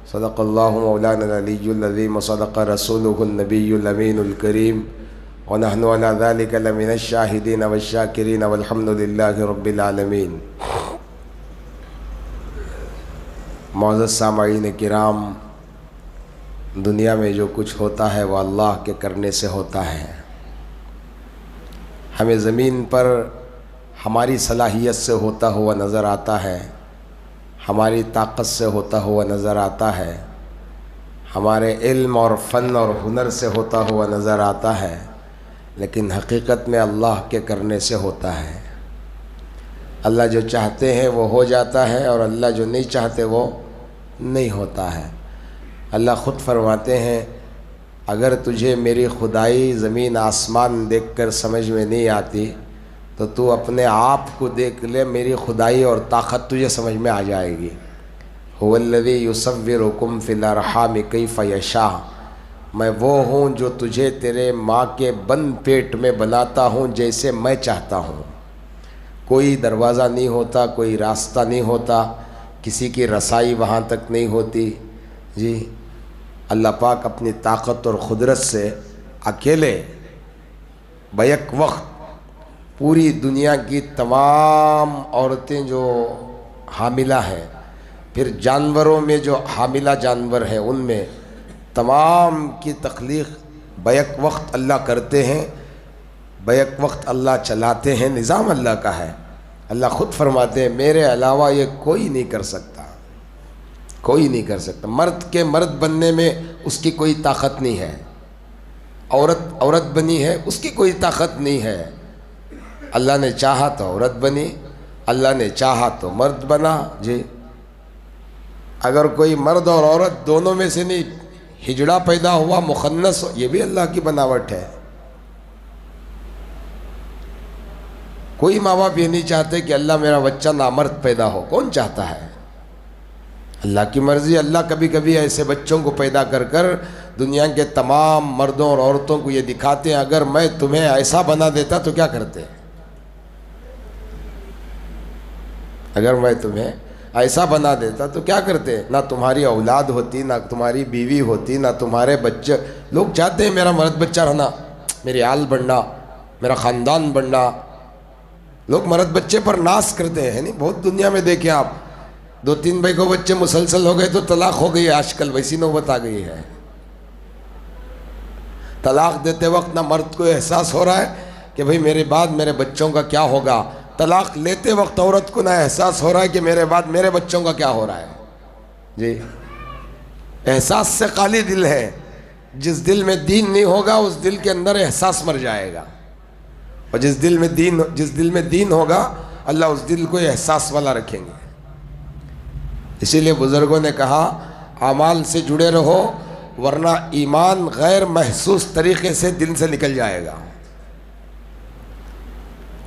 सदक़ल्लाहु मौलाना अलियुल अज़ीम व सदक़ रसूलुहुन नबियुल अमीनुल करीम व नहनु अला ज़ालिका लमिनश शाहिदीन वश्शाकिरीन वल्हम्दुलिल्लाहि रब्बिल आलमीन। मौज़ूद सामईन किराम, दुनिया में जो कुछ होता है वह अल्लाह के करने से होता है। हमें ज़मीन पर हमारी सलाहियत से होता हुआ नज़र आता है, हमारी ताकत से होता हुआ नज़र आता है, हमारे इल्म और फ़न और हुनर से होता हुआ नज़र आता है, लेकिन हकीकत में अल्लाह के करने से होता है। अल्लाह जो चाहते हैं वो हो जाता है और अल्लाह जो नहीं चाहते वो नहीं होता है। अल्लाह ख़ुद फरमाते हैं, अगर तुझे मेरी खुदाई ज़मीन आसमान देखकर समझ में नहीं आती तो तू अपने आप को देख ले, मेरी खुदाई और ताक़त तुझे समझ में आ जाएगी। हुवल्लज़ी युसव्विरुकुम फ़िल अर्हाम कैफ़ यशा, मैं वो हूँ जो तुझे तेरे माँ के बंद पेट में बनाता हूँ जैसे मैं चाहता हूँ। कोई दरवाज़ा नहीं होता, कोई रास्ता नहीं होता, किसी की रसाई वहाँ तक नहीं होती जी। अल्लाह पाक अपनी ताकत और क़ुदरत से अकेले बैक वक्त पूरी दुनिया की तमाम औरतें जो हामिला हैं, फिर जानवरों में जो हामिला जानवर हैं उनमें तमाम की तख्लीक़ बैक वक्त अल्लाह करते हैं, बैक वक्त अल्लाह चलाते हैं। निज़ाम अल्लाह का है। अल्लाह ख़ुद फरमाते हैं, मेरे अलावा ये कोई नहीं कर सकता, कोई नहीं कर सकता। मर्द के मर्द बनने में उसकी कोई ताकत नहीं है, औरत औरत बनी है उसकी कोई ताकत नहीं है। अल्लाह ने चाहा तो औरत बनी, अल्लाह ने चाहा तो मर्द बना जी। अगर कोई मर्द और औरत दोनों में से नहीं हिजड़ा पैदा हुआ, मुखन्नस, ये भी अल्लाह की बनावट है। कोई माँ बाप ये नहीं चाहते कि अल्लाह मेरा बच्चा नामर्द पैदा हो, कौन चाहता है? अल्लाह की मर्ज़ी। अल्लाह कभी कभी ऐसे बच्चों को पैदा कर कर दुनिया के तमाम मर्दों और औरतों को ये दिखाते हैं, अगर मैं तुम्हें ऐसा बना देता तो क्या करते? अगर मैं तुम्हें ऐसा बना देता तो क्या करते? ना तुम्हारी औलाद होती, ना तुम्हारी बीवी होती, ना तुम्हारे बच्चे। लोग चाहते हैं मेरा मर्द बच्चा रहना, मेरी आल बढ़ना, मेरा ख़ानदान बढ़ना। लोग मर्द बच्चे पर नाश करते हैं, नहीं? बहुत दुनिया में देखें आप, 2-3 भाई को बच्चे मुसलसल हो गए तो तलाक हो गई है। आजकल वैसी नौबत आ गई है। तलाक देते वक्त ना मर्द को एहसास हो रहा है कि भाई मेरे बाद मेरे बच्चों का क्या होगा, तलाक लेते वक्त औरत को ना एहसास हो रहा है कि मेरे बाद मेरे बच्चों का क्या हो रहा है जी। एहसास से खाली दिल है। जिस दिल में दीन नहीं होगा उस दिल के अंदर एहसास मर जाएगा, और जिस दिल में दीन होगा अल्लाह उस दिल को एहसास वाला रखेंगे। इसीलिए बुज़ुर्गों ने कहा, आमाल से जुड़े रहो वरना ईमान गैर महसूस तरीक़े से दिल से निकल जाएगा।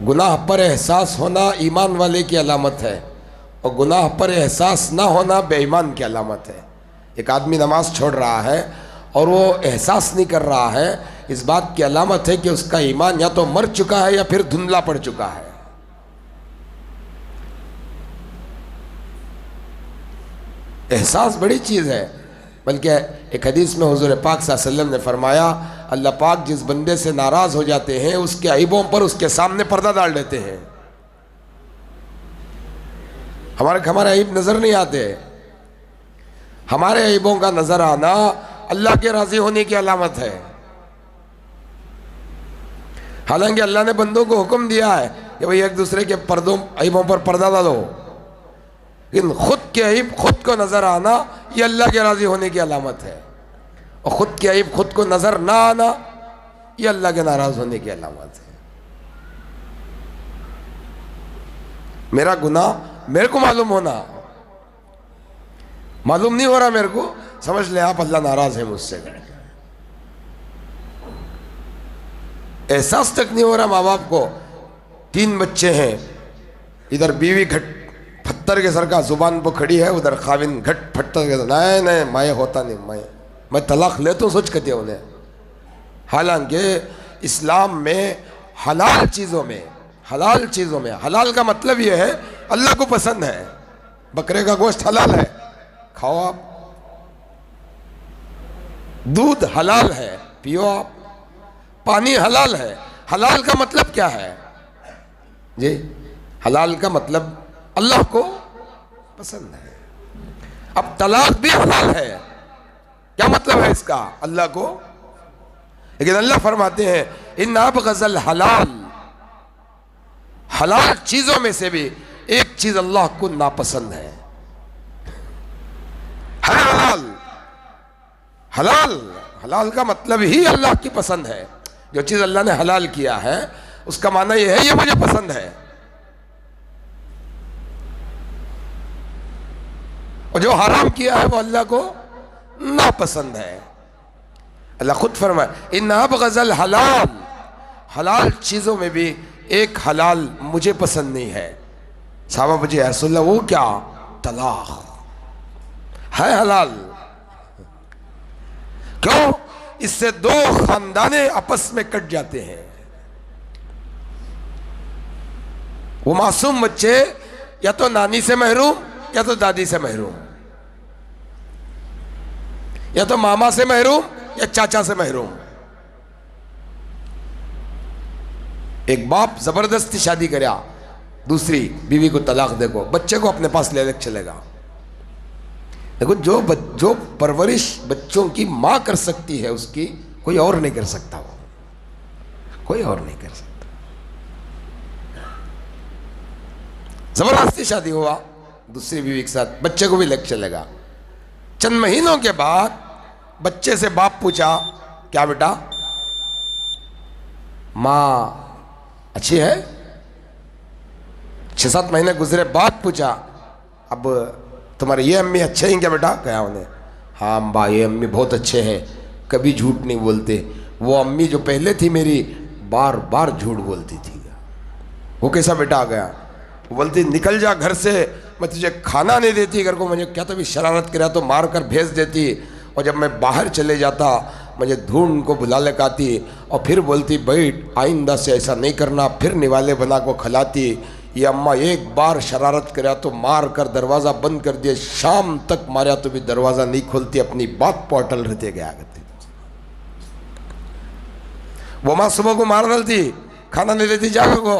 गुनाह पर एहसास होना ईमान वाले की अलामत है, और गुनाह पर एहसास ना होना बेईमान की अलामत है। एक आदमी नमाज छोड़ रहा है और वो एहसास नहीं कर रहा है, इस बात की अलामत है कि उसका ईमान या तो मर चुका है या फिर धुंधला पड़ चुका है। एहसास बड़ी चीज़ है। बल्कि एक हदीस में हुज़ूर पाक सल्लल्लाहु अलैहि वसल्लम ने फरमाया, अल्लाह पाक जिस बंदे से नाराज़ हो जाते हैं उसके अईबों पर उसके सामने पर्दा डाल देते हैं। हमारे अईब नज़र नहीं आते। हमारे अईबों का नज़र आना अल्लाह के राज़ी होने की अलामत है। हालांकि अल्लाह ने बंदों को हुक्म दिया है कि भाई एक दूसरे के अईबों पर पर्दा डालो, लेकिन खुद के अईब खुद को नज़र आना ये अल्लाह के राज़ी होने की अलामत है, और ख़ुद के अईब खुद को नज़र ना आना ये अल्लाह के नाराज़ होने की अलामत है। मेरा गुनाह मेरे को मालूम होना, मालूम नहीं हो रहा मेरे को, समझ ले आप अल्लाह नाराज़ है मुझसे। एहसास तक नहीं हो रहा माँ बाप को। 3 बच्चे हैं, इधर बीवी घट पत्थर के सर का जुबान पर खड़ी है, उधर खाविन घट पत्थर के सर, नहीं मैं होता नहीं, मैं तलाक ले तो सोच कहते उन्हें। हालांकि इस्लाम में हलाल चीज़ों में हलाल का मतलब ये है अल्लाह को पसंद है। बकरे का गोश्त हलाल है, खाओ आप, दूध हलाल है, पियो आप। पानी हलाल है। हलाल का मतलब क्या है जी? हलाल का मतलब अल्लाह को पसंद है। अब तलाक भी हलाल है, क्या मतलब है इसका? अल्लाह को। लेकिन अल्लाह फरमाते हैं इन अब गजल हलाल, हलाल चीजों में से भी एक चीज अल्लाह को नापसंद है हलाल। हलाल, हलाल का मतलब ही अल्लाह की पसंद है। जो चीज अल्लाह ने हलाल किया है उसका माना यह है ये मुझे पसंद है। और जो हराम किया है वो अल्लाह को नापसंद है। अल्लाह खुद फरमाए इन अब गजल हलाल, हलाल चीजों में भी एक हलाल मुझे पसंद नहीं है। साहबा मुझे ऐसा वो क्या? तलाक है हलाल। क्यों? इससे दो खानदाने आपस में कट जाते हैं। वो मासूम बच्चे या तो नानी से महरूम या तो दादी से महरूम, या तो मामा से महरूम या चाचा से महरूम। एक बाप जबरदस्ती शादी करया, दूसरी बीवी को तलाक देको, बच्चे को अपने पास ले चलेगा। देखो जो परवरिश बच्चों की मां कर सकती है उसकी कोई और नहीं कर सकता, वो कोई और नहीं कर सकता। जबरदस्ती शादी हुआ दूसरी बीवी के साथ, बच्चे को भी लेकर चलेगा। चंद महीनों के बाद बच्चे से बाप पूछा क्या बेटा मां अच्छी है? 6-7 महीने गुजरे बाद पूछा अब तुम्हारे ये अम्मी अच्छे हैं क्या बेटा? कहा उन्हें हाँ अम्बा ये अम्मी बहुत अच्छे हैं, कभी झूठ नहीं बोलते। वो अम्मी जो पहले थी मेरी बार बार झूठ बोलती थी। वो कैसा बेटा आ गया? वो बोलती निकल जा घर से, मैं तुझे खाना नहीं देती घर को, मुझे क्या तो भी शरारत करा तो मार कर भेज देती, और जब मैं बाहर चले जाता मुझे ढूंढ को बुला लेकर आती और फिर बोलती बैठ आइंदा से ऐसा नहीं करना, फिर निवाले बना को खिलाती। ये अम्मा एक बार शरारत करा तो मार कर दरवाज़ा बंद कर दिए, शाम तक मारा तो भी दरवाज़ा नहीं खोलती, अपनी बात पर अटल रहते गया करती। वो माँ सुबह को मार डालती, खाना नहीं देती जाकर को,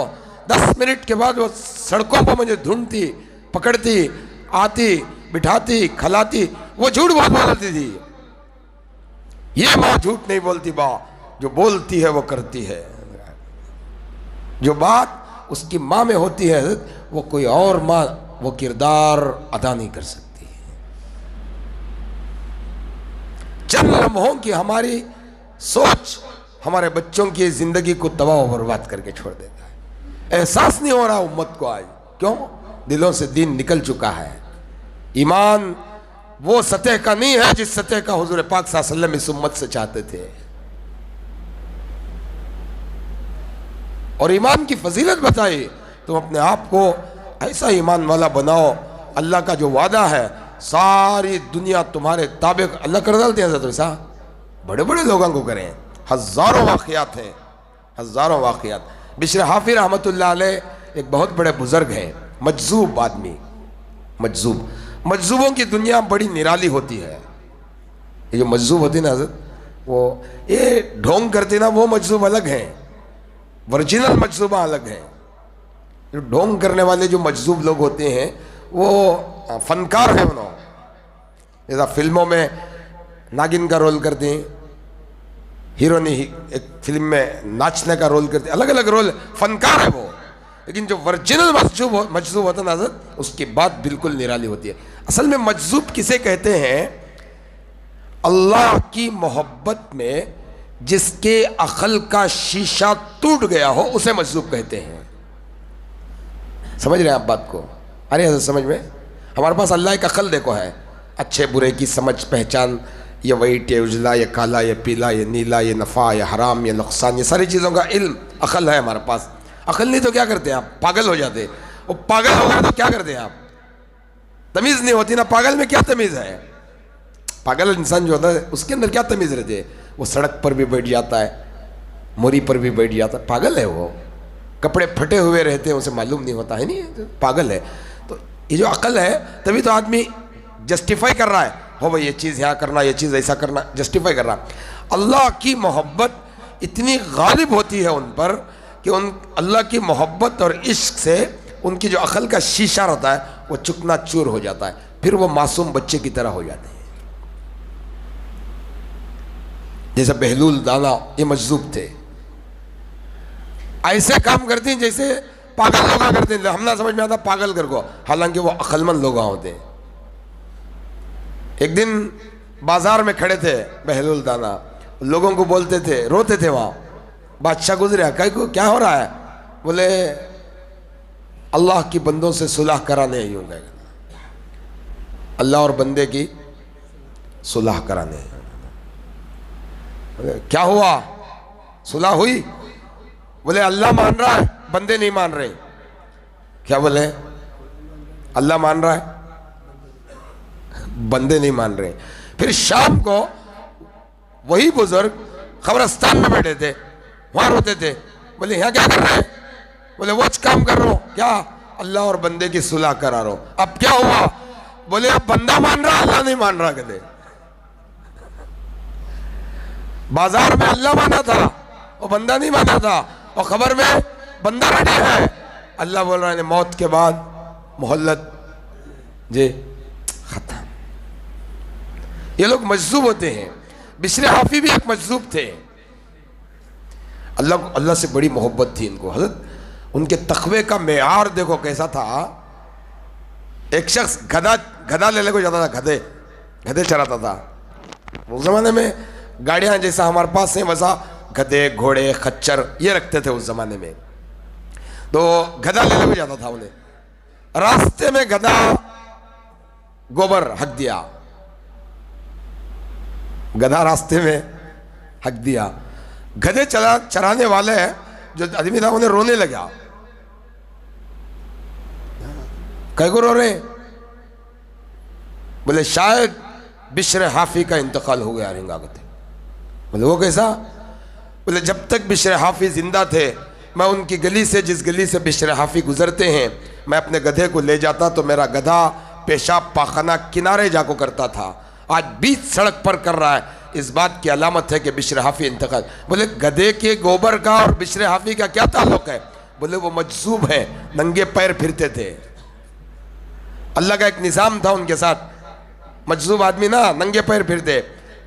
10 मिनट के बाद वो सड़कों पर मुझे ढूंढती, पकड़ती, आती, बिठाती, खिलाती। वो झूठ बहुत बोलती थी। ये माँ झूठ नहीं बोलती, बा जो बोलती है वो करती है। जो बात उसकी माँ में होती है वो कोई और माँ वो किरदार अदा नहीं कर सकती। चंद लम्हों की हमारी सोच हमारे बच्चों की जिंदगी को तबाह और बर्बाद करके छोड़ देता है। एहसास नहीं हो रहा उम्मत को आज, क्यों? दिलों से दीन निकल चुका है। ईमान वो सतह का नहीं है जिस सतह का हुजूर पाक सल्लल्लाहु अलैहि वसल्लम इस उम्मत से चाहते थे। और ईमान की फजीलत बताई, तुम अपने आप को ऐसा ईमान वाला बनाओ, अल्लाह का जो वादा है सारी दुनिया तुम्हारे ताबे, अल्लाह कर डालते हैं। ऐसा बड़े बड़े लोगों को करें, हजारों वाक़यात हैं, हजारों वाक़यात। बिशर हाफी रहमतुल्लाह अलैह एक बहुत बड़े बुजुर्ग हैं, मजजूब आदमी, मजजूबों की दुनिया बड़ी निराली होती है। ये जो मजजूब होती है ना हज़रत, वो ये ढोंग करते ना, वो मजजूब अलग हैं, ओरिजिनल मजजूबा अलग हैं। जो ढोंग करने वाले जो मजजूब लोग होते हैं वो फनकार हैं। उन्होंने जैसा फिल्मों में नागिन का रोल करते हैं, हीरोनी एक फिल्म में नाचने का रोल करते, अलग अलग रोल, फनकार है वो। लेकिन जो ओरिजिनल मजजूब होता है ना हज़रत, उसकी बात बिल्कुल निराली होती है। असल में मजजूब किसे कहते हैं? अल्लाह की मोहब्बत में जिसके अकल का शीशा टूट गया हो उसे मजजूब कहते हैं। समझ रहे हैं आप बात को? अरे हज़रत समझ में, हमारे पास अल्लाह एक अकल देखो है, अच्छे बुरे की समझ पहचान, ये वाइट, ये उजला, ये काला, ये पीला, ये नीला, ये नफ़ा, ये हराम, ये नुकसान, ये सारी चीज़ों का इल्म, अकल है हमारे पास। अकल नहीं तो क्या करते हैं आप? पागल हो जाते। वो पागल हो गए तो क्या करते हैं आप? तमीज़ नहीं होती ना। पागल में क्या तमीज़ है? पागल इंसान जो होता है उसके अंदर क्या तमीज़ रहती है? वो सड़क पर भी बैठ जाता है, मोरी पर भी बैठ जाता है, पागल है वो। कपड़े फटे हुए रहते हैं, उसे मालूम नहीं होता है, नहीं पागल है। तो ये जो अकल है, तभी तो आदमी जस्टिफाई कर रहा है, हो भाई ये चीज़ यहाँ करना, ये चीज़ ऐसा करना, जस्टिफाई कर रहा है। अल्लाह की मोहब्बत इतनी गालिब होती है उन पर कि उन अल्लाह की मोहब्बत और इश्क से उनकी जो अकल का शीशा रहता है वो चुकना चूर हो जाता है, फिर वो मासूम बच्चे की तरह हो जाते हैं। जैसे बहलूल दाना ये मजजूब थे, ऐसे काम करते हैं जैसे पागल लोग करते हैं। हम ना समझ में आता पागल कर को, हालांकि वो अक्लमंद लोग होते हैं। एक दिन बाजार में खड़े थे बहलूल दाना, लोगों को बोलते थे, रोते थे। वहाँ बादशाह गुजरा, कहीं को क्या हो रहा है? बोले अल्लाह की बंदों से सुलह कराने यूँ गए, अल्लाह और बंदे की सुलह कराने। क्या हुआ? सुलह हुई? बोले अल्लाह मान रहा है, बंदे नहीं मान रहे। क्या बोले? अल्लाह मान रहा है, बंदे नहीं मान रहे। फिर शाम को वही बुजुर्ग खबरस्तान में बैठे थे, वहां रोते थे। बोले यहाँ क्या कर रहे हैं? बोले वो काम कर रहा हूं। क्या? अल्लाह और बंदे की सुलह करा रहा हूं। अब क्या हुआ? बोले अब बंदा मान रहा, अल्लाह नहीं मान रहा। कहते बाजार में अल्लाह माना था और बंदा नहीं माना था, और खबर में बंदा रेडी है, अल्लाह बोल रहा है मौत के बाद मोहल्लत जे खत्म। ये लोग मजजूब होते हैं। बिशर हाफी भी एक मजजूब थे। अल्लाह से बड़ी मोहब्बत थी इनको। हज़रत उनके तकवे का मेयार देखो कैसा था। एक शख्स गधा लेने को जाता था, गधे चराता था। उस जमाने में गाड़ियां जैसा हमारे पास है वैसा गधे घोड़े खच्चर ये रखते थे उस जमाने में। तो गधा लेने को जाता था उन्हें, रास्ते में गधा गोबर हक दिया, गधा रास्ते में हक दिया। गधे चराने वाले जो आदमी था उन्हें रोने लगा। कई को रो रहे? बोले शायद बिशर हाफी का इंतकाल हो गया रिंगा गधे। बोले वो कैसा? बोले जब तक बिशर हाफी जिंदा थे, मैं उनकी गली से, जिस गली से बिशर हाफी गुजरते हैं, मैं अपने गधे को ले जाता तो मेरा गधा पेशाब पाखाना किनारे जाको करता था। आज बीच सड़क पर कर रहा है, इस बात की अलामत है कि बिशर हाफी इंतकाल। बोले गधे के गोबर का और बिशर हाफी का क्या ताल्लुक है? बोले वो मजजूब है, नंगे पैर फिरते थे। अल्लाह का एक निज़ाम था उनके साथ। मजजूब आदमी ना नंगे पैर फिरते,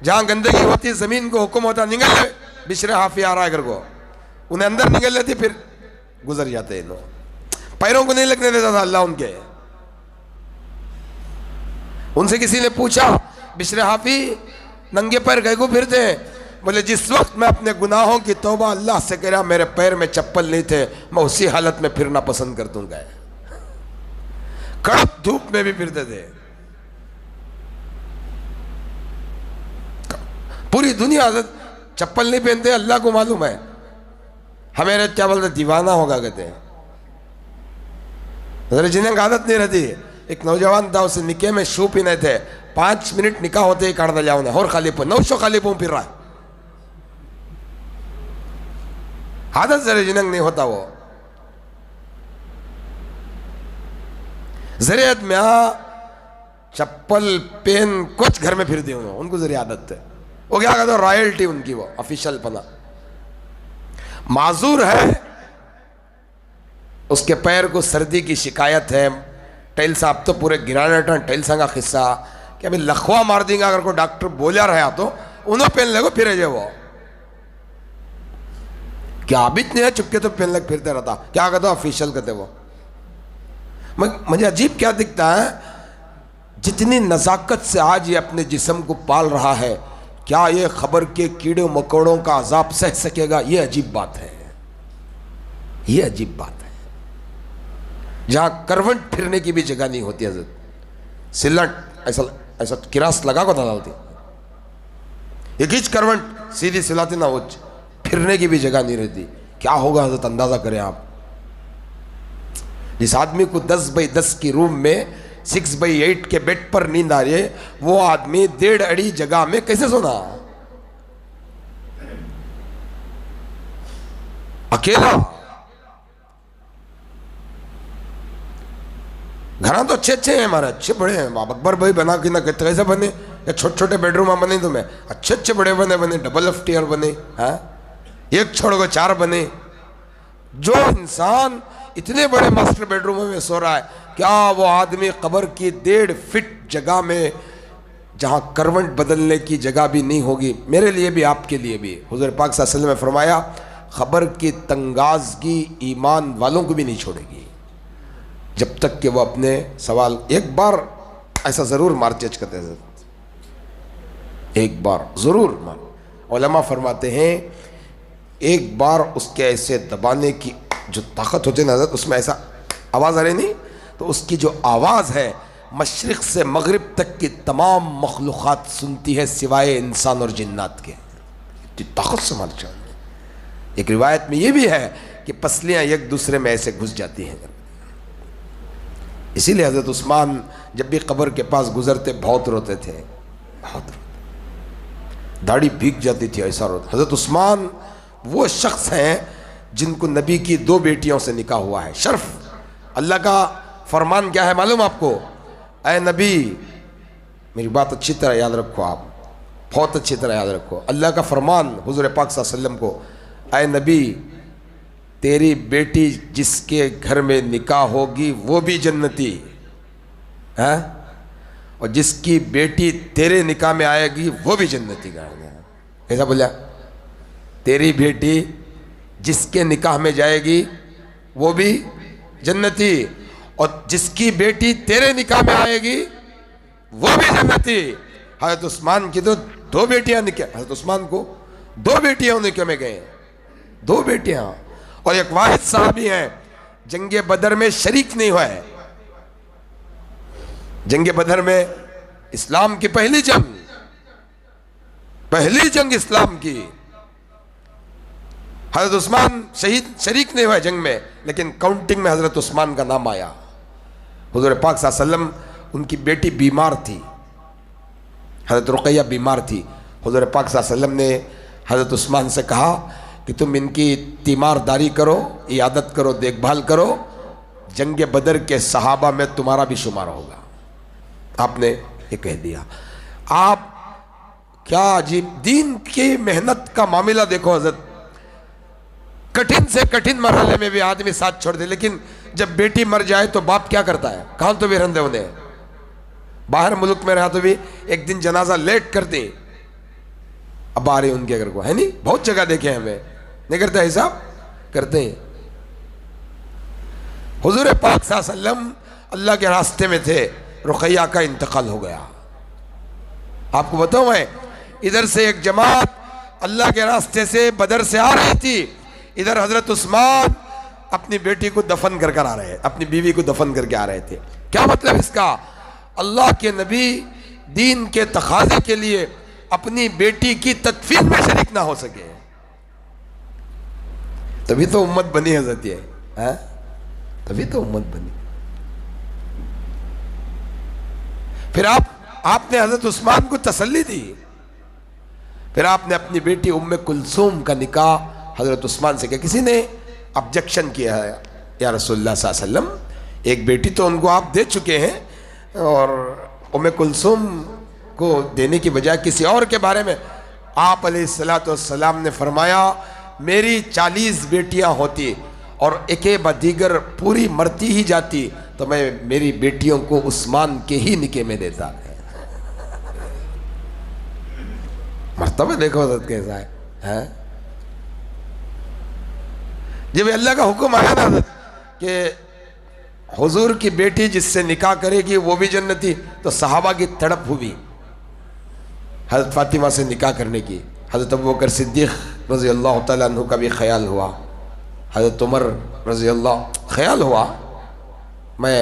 जहां गंदगी होती जमीन को हुक्म होता निकल ले, बिशर हाफी आ रहा है घर को, उन्हें अंदर निकल लेती, फिर गुजर जाते हैं लोग। पैरों को नहीं लगने देता था अल्लाह उनके। उनसे किसी ने पूछा बिशर हाफी नंगे पैर गए को फिरते हैं? बोले जिस वक्त मैं अपने गुनाहों की तौबा अल्लाह से करा, मेरे पैर में चप्पल नहीं थे, मैं उसी हालत में फिरना पसंद कर दूंगा। कड़क धूप में भी फिरते थे। पूरी दुनिया चप्पल नहीं पहनते, अल्लाह को मालूम है। हमें क्या बोलते दीवाना होगा कहते हैं। जिन्हें आदत नहीं रहती। एक नौजवान था, उसे निके में शू पीने थे, 5 मिनट निकाह होते ही काट दिया उन्हें। और खाली पो 900 खाली पो फिर रहा है। आदत जरे जिनंग नहीं होता वो। जरियत में चप्पल पेन कुछ घर में फिर दी उन्होंने, उनको जरिए आदत है। वो क्या कहते रॉयल्टी उनकी, वो ऑफिशियल पना। माजूर है, उसके पैर को सर्दी की शिकायत है। टेल साहब तो पूरे गिराने टेल संगा किस्सा कि अभी लखवा मार देंगे अगर कोई डॉक्टर बोला रहा तो उन्हें पहन लगो फिर जे वो क्या भी नहीं है, चुपके तो पहन लग फिरते रहता। क्या कहते ऑफिशियल कहते वो। मुझे अजीब क्या दिखता है, जितनी नज़ाकत से आज ये अपने जिस्म को पाल रहा है, क्या ये खबर के कीड़े मकोड़ों का अजाब सह सकेगा? ये अजीब बात है, ये अजीब बात है। जहां करवट फिरने की भी जगह नहीं होती हजरत, सिलट ऐसा ऐसा किरास लगा को डालती, एक ही करवट सीधी सिलाती ना, वो फिरने की भी जगह नहीं रहती। क्या होगा हजरत, अंदाजा करें आप। जिस आदमी को 10x10 की रूम में 6x8 के बेड पर नींद आ रही है, वो आदमी 1.5 अड़ी जगह में कैसे सोना? अकेला। घर घरा तो अच्छे अच्छे हैं हमारे, अच्छे बड़े हैं। बाप अकबर भाई बना कि ना कहते कैसे बने, या छोटे छोटे बेडरूम में बने, तो मैं अच्छे अच्छे बड़े बने डबल एफ्टीआर बने, हाँ एक छोड़ को 4 बने। जो इंसान इतने बड़े मास्टर बेडरूम में सो रहा है, क्या वो आदमी कब्र की 1.5 फीट जगह में, जहां करवट बदलने की जगह भी नहीं होगी, मेरे लिए भी आपके लिए भी, हुजूर पाक सल्लल्लाहु अलैहि वसल्लम ने फरमाया खबर की तंगाजगी ईमान वालों को भी नहीं छोड़ेगी, जब तक कि वो अपने सवाल एक बार ऐसा ज़रूर मार चेच करते हैं, एक बार ज़रूर मार। उलमा फरमाते हैं एक बार उसके ऐसे दबाने की जो ताकत होती है ना, उसमें ऐसा आवाज़ आ रही नहीं, तो उसकी जो आवाज़ है मशरिक़ से मगरिब तक की तमाम मखलूक़ात सुनती है सिवाय इंसान और जिन्नात के। इतनी ताकत से मार चाहिए। एक रिवायत में ये भी है कि पसलियाँ एक दूसरे में ऐसे घुस जाती हैं। इसीलिए हज़रत उस्मान जब भी कब्र के पास गुजरते बहुत रोते थे, बहुत रोते, दाढ़ी भीग जाती थी, ऐसा रोते। हज़रत उस्मान वो शख्स हैं जिनको नबी की 2 बेटियों से निकाह हुआ है। शर्फ अल्लाह का फरमान क्या है मालूम आपको? ऐ नबी, मेरी बात अच्छी तरह याद रखो, आप बहुत अच्छी तरह याद रखो। अल्लाह का फरमान हुजूर पाक सल्लल्लाहु अलैहि वसल्लम को, ऐ नबी तेरी बेटी जिसके घर में निकाह होगी वो भी जन्नती है, और जिसकी बेटी तेरे निकाह में आएगी वो भी जन्नती कहेंगे। कैसा बोला? तेरी बेटी जिसके निकाह में जाएगी वो भी जन्नती, और जिसकी बेटी तेरे निकाह में आएगी वो भी जन्नती। हज़रत उस्मान की तो 2 बेटियां निकाह, हज़रत उस्मान को 2 बेटियां निकाह में गए, 2 बेटियां, और एक वाहिद साहबी हैं जंगे बदर में शरीक नहीं हुआ है। जंगे बदर में इस्लाम की पहली जंग इस्लाम की, हज़रत उस्मान शरीक नहीं हुआ जंग में, लेकिन काउंटिंग में हज़रत उस्मान का नाम आया। हुज़ूर पाक सल्लल्लाहु अलैहि वसल्लम, उनकी बेटी बीमार थी, हज़रत रुक़ैया बीमार थी। हुज़ूर पाक सल्लल्लाहु अलैहि वसल्लम ने हज़रत उस्मान से कहा कि तुम इनकी तीमारदारी करो, इयादत करो, देखभाल करो, जंग बदर के सहाबा में तुम्हारा भी शुमार होगा। आपने ये कह दिया। आप क्या अजीब दीन की मेहनत का मामला देखो हज़रत, कठिन से कठिन मरहले में भी आदमी साथ छोड़ दे, लेकिन जब बेटी मर जाए तो बाप क्या करता है? कहाँ तो भी रंधे उन्हें, बाहर मुल्क में रहा तो भी एक दिन जनाजा लेट कर दे, अब आ रहे उनके घर को, है नहीं? बहुत जगह देखे हमें, नहीं करते ऐसा? करते हैं। हुजूर पाक सल्लल्लाहु अलैहि वसल्लम अल्लाह के रास्ते में थे, रुक़ैया का इंतकाल हो गया। आपको बताऊं मैं, इधर से एक जमात अल्लाह के रास्ते से बदर से आ रही थी, इधर हजरत उस्मान अपनी बेटी को दफन कर आ रहे, अपनी बीवी को दफन करके आ रहे थे। क्या मतलब इसका? अल्लाह के नबी दीन के तकाजे के लिए अपनी बेटी की तदफीन में शरीक ना हो सके, तभी तो उम्मत बनी हजरत ये, तभी तो उम्मत बनी। फिर आपने हजरत उस्मान को तसल्ली दी, फिर आपने अपनी बेटी उम्मे कुलसूम का निकाह हजरत उस्मान से किया। किसी ने ऑब्जेक्शन किया है, या रसूलुल्लाह सल्लल्लाहु अलैहि वसल्लम एक बेटी तो उनको आप दे चुके हैं, और उम्मे कुलसूम को देने की बजाय किसी और के बारे में आप अलैहिस्सलातु वस्सलाम ने फरमाया, मेरी 40 बेटियां होती और एके बदीगर पूरी मरती ही जाती तो मैं मेरी बेटियों को उस्मान के ही निके में देता। मर्तबा देखो हज़रत कैसा है? जब अल्लाह का हुक्म आया ना कि हुजूर की बेटी जिससे निकाह करेगी वो भी जन्नती, तो सहाबा की तड़प हुई हज़रत फातिमा से निकाह करने की। हज़रत अबू बकर सिद्दीक़ रज़ी अल्लाह तआला अन्हु का भी ख्याल हुआ, हज़रत उमर रज़ी अल्लाह ख्याल हुआ मैं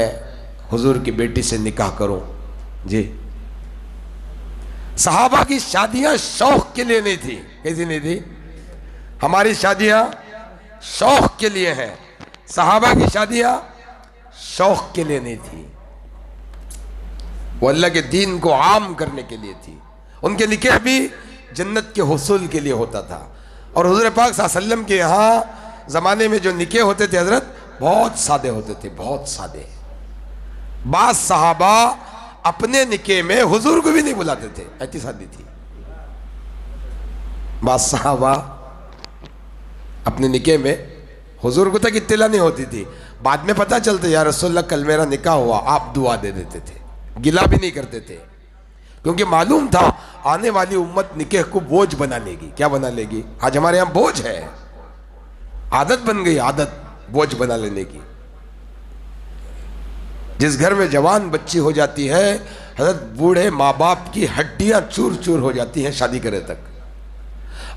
हुजूर की बेटी से निकाह करूं। जी, सहाबा की शादियां शौक के लिए नहीं थी। कैसी नहीं थी? हमारी शादियां शौक के लिए हैं, सहाबा की शादियां शौक के लिए नहीं थी, वो अल्लाह के दीन को आम करने के लिए थी। उनके निकाह भी जन्नत के हुसूल के लिए होता था। और हुजूर पाक सल्लल्लाहु अलैहि वसल्लम के यहाँ ज़माने में जो निकाह होते थे हज़रत, बहुत सादे होते थे, बहुत सादे। बास सहाबा अपने निके में हुजूर को भी नहीं बुलाते थे, ऐसी शादी थी। बास सहाबा अपने निके में हुजूर को तक इत्तला नहीं होती थी। बाद में पता चलता या रसूलल्लाह कल मेरा निकाह हुआ, आप दुआ दे देते थे, गिला भी नहीं करते थे, क्योंकि मालूम था आने वाली उम्मत निकाह को बोझ बना लेगी। क्या बना लेगी? आज हमारे यहां बोझ है, आदत बन गई, आदत बोझ बना लेने की। जिस घर में जवान बच्ची हो जाती है, हजरत बूढ़े माँ बाप की हड्डियां चूर चूर हो जाती हैं शादी करे तक।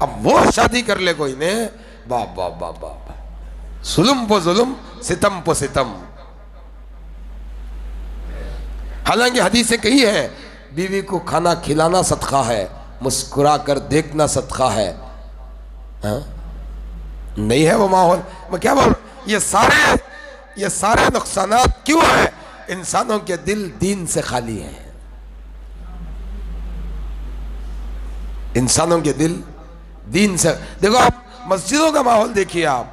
अब वो शादी कर ले कोई ने, बाप बाप बाप बाप, जुल्म पो जुल्म, सितम पो सितम। हालांकि हदीसें कही है बीवी को खाना खिलाना सदका है, मुस्कुरा कर देखना सदका है। हाँ? नहीं है वो माहौल। मैं क्या बोल, ये सारे नुकसानात क्यों है? इंसानों के दिल दीन से खाली हैं। इंसानों के दिल दीन से, देखो आप मस्जिदों का माहौल देखिए आप,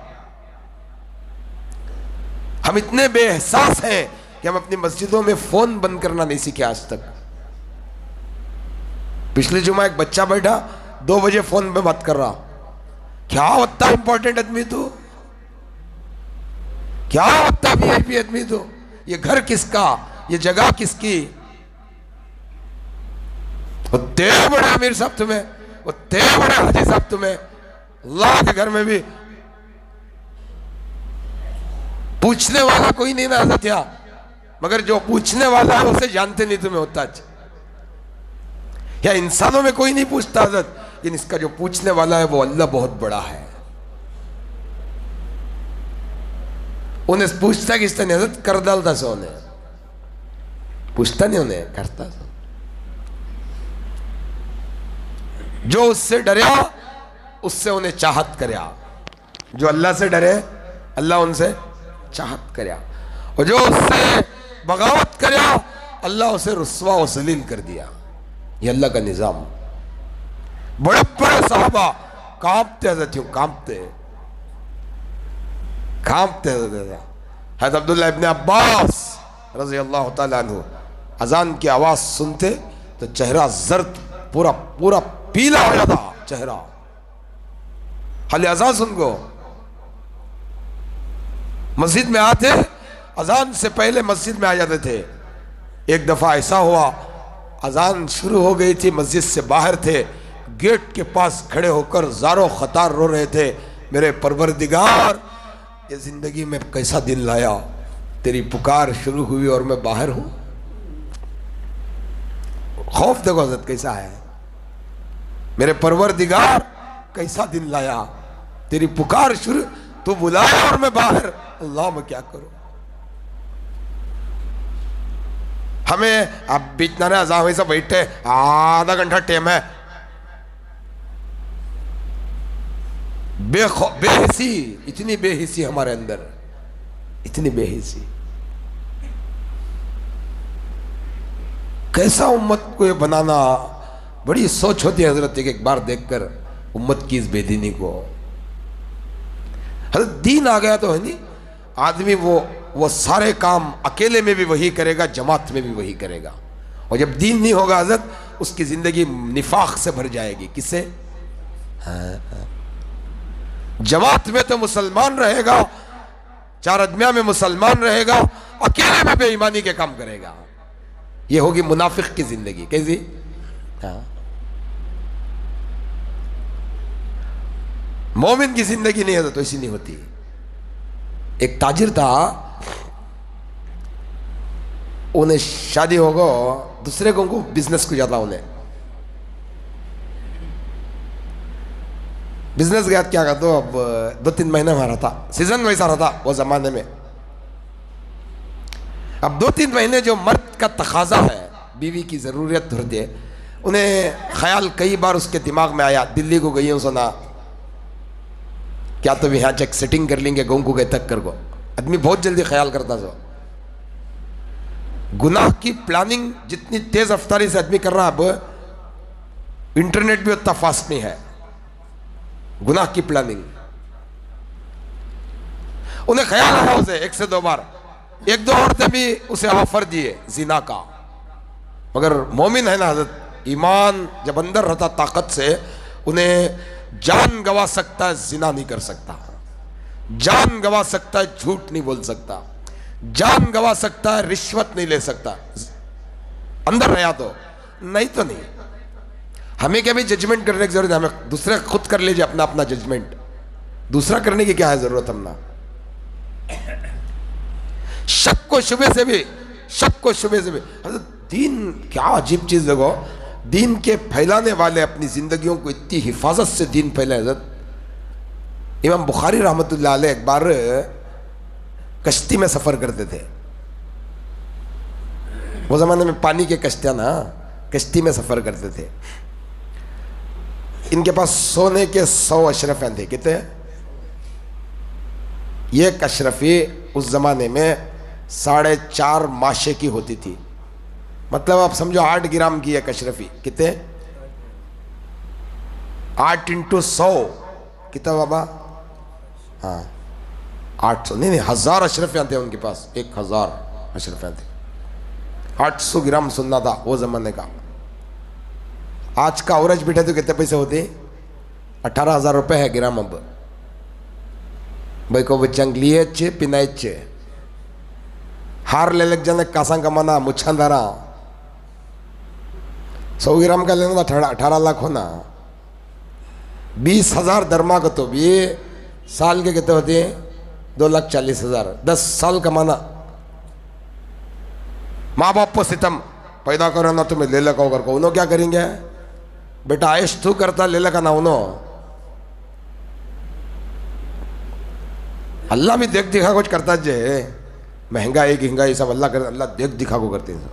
हम इतने बेएहसास हैं कि हम अपनी मस्जिदों में फोन बंद करना नहीं सीखे आज तक। पिछले जुमा एक बच्चा बैठा 2 बजे फोन पे बात कर रहा। क्या होता इंपॉर्टेंट आदमी तो, क्या होता वीआईपी आदमी तो, ये घर किसका, ये जगह किसकी? ते बड़े अमीर साहब तुम्हें, वो ते बड़े हाजी साहब तुम्हें। अल्लाह के घर में भी पूछने वाला कोई नहीं ना हजरत यहाँ, मगर जो पूछने वाला है उसे जानते नहीं तुम्हें होता। या इंसानों में कोई नहीं पूछता हजरत, लेकिन इसका जो पूछने वाला है वो अल्लाह बहुत बड़ा है। उन्हें पूछता किसने नहीं हजरत, कर डालता से उन्हें पूछता नहीं, उन्हें करता। जो उससे डरे उससे उन्हें चाहत करया, जो अल्लाह से डरे अल्लाह उनसे चाहत करया, और जो उससे बगावत करया अल्लाह उसे रुस्वा व जलील कर दिया। ये अल्लाह का निजाम। बड़े बड़े साहबा कांपते हजरत, कांपते हजरत अब्दुल्लाह इब्ने अब्बास रज़ी अल्लाह तआला अन्हु अजान की आवाज सुनते तो चेहरा जर्द, पूरा पूरा पीला हो जाता चेहरा। खाली अजान सुन को मस्जिद में आते, अजान से पहले मस्जिद में आ जाते थे। एक दफा ऐसा हुआ, अजान शुरू हो गई थी, मस्जिद से बाहर थे, गेट के पास खड़े होकर ज़ारो ख़तार रो रहे थे, मेरे परवरदिगार ये जिंदगी में कैसा दिन लाया, तेरी पुकार शुरू हुई और मैं बाहर हूं। खौफ देखो हज़रत कैसा है, मेरे परवरदिगार कैसा दिन लाया, तेरी पुकार शुरू, तू बुलाया और मैं बाहर, अल्लाह मैं क्या करूं। हमें अब बीतना ने अज़ान वैसा बैठे, आधा घंटा टाइम है, बेहिसी, इतनी बेहिसी हमारे अंदर, इतनी बेहिसी। कैसा उम्मत को ये बनाना, बड़ी सोच होती है हजरत एक बार देखकर उम्मत की इस बेदीनी को। हजरत दीन आ गया तो है नहीं, आदमी वो सारे काम अकेले में भी वही करेगा, जमात में भी वही करेगा। और जब दीन नहीं होगा हजरत, उसकी जिंदगी निफाक से भर जाएगी। किससे? जमात में तो मुसलमान रहेगा, चार अदमिया में मुसलमान रहेगा, अकेले में बेईमानी के काम करेगा। ये होगी मुनाफिक की जिंदगी। कैसी? मोमिन की जिंदगी नहीं है तो ऐसी नहीं होती। एक ताजिर था, उन्हें शादी होगा, दूसरे को बिजनेस को जाता, उन्हें बिजनेस गया, क्या करता हूँ, अब 2-3 महीने में रहता, सीजन वैसा रहता वो जमाने में। अब 2-3 महीने जो मर्द का तकाजा है, बीवी की जरूरत होती है, उन्हें ख्याल कई बार उसके दिमाग में आया, दिल्ली को गई हूँ सुना, क्या तो यहाँ चेक सेटिंग कर लेंगे, गाँव को गए तक कर को। आदमी बहुत जल्दी ख्याल करता था। गुनाह की प्लानिंग जितनी तेज रफ्तारी से आदमी कर रहा है, अब इंटरनेट भी उतना फास्ट नहीं है। गुनाह की प्लानिंग, उन्हें ख्याल आया उसे 1 से 2 बार, एक दो औरतें भी उसे ऑफर दिए जिना का, मगर मोमिन है ना हजरत, ईमान जब अंदर रहता ताकत से, उन्हें जान गवा सकता है, जिना नहीं कर सकता। जान गवा सकता है, झूठ नहीं बोल सकता। जान गवा सकता है, रिश्वत नहीं ले सकता। अंदर रहा तो, नहीं तो नहीं। हमें क्या भी जजमेंट करने की जरूरत है? हमें दूसरे खुद कर लीजिए अपना अपना जजमेंट। दूसरा करने की क्या है जरूरत? हमना शक को शुबे से भी, शक को शुबे से भी। दीन क्या अजीब चीज देखो, दीन के फैलाने वाले अपनी जिंदगियों को इतनी हिफाजत से दीन फैला। हज़रत इमाम बुखारी रहमतुल्लाह अलैह एक बार कश्ती में सफर करते थे। वो जमाने में पानी के कश्तियां ना, कश्ती में सफर करते थे। इनके पास सोने के 100 अशरफियां थे। कितने? ये अशरफी उस जमाने में 4.5 माशे की होती थी। मतलब आप समझो 8 ग्राम की एक अशरफी। कितने? 8 × 100 कितना बाबा? हाँ 800 नहीं 1000 अशरफियां थे उनके पास। 1000 अशरफियां थे। 800 ग्राम सुनना था वो जमाने का। आज का औरज बिठे तो कितने पैसे होते? 18,000 रुपये है ग्राम। अब भाई को बच्चंग लिए चे पिनाए चे हार ले लग जाने कासा कमाना मुच्छांदारा 100 ग्राम का लेना था 18 लाख होना। 20,000 दरमा को तो ये साल के कितने होते हैं? 2,40,000। 10 साल कमाना। माँ बाप को सितम पैदा करो ना तुम्हें ले लगा कर को, उन्होंने क्या करेंगे? बेटा आयश तू करता ले लगा ना उन्होंने। अल्लाह भी देख दिखा कुछ करता जे, महंगाई गिंगाई सब अल्लाह कर, अल्लाह देख दिखा को करते हैं।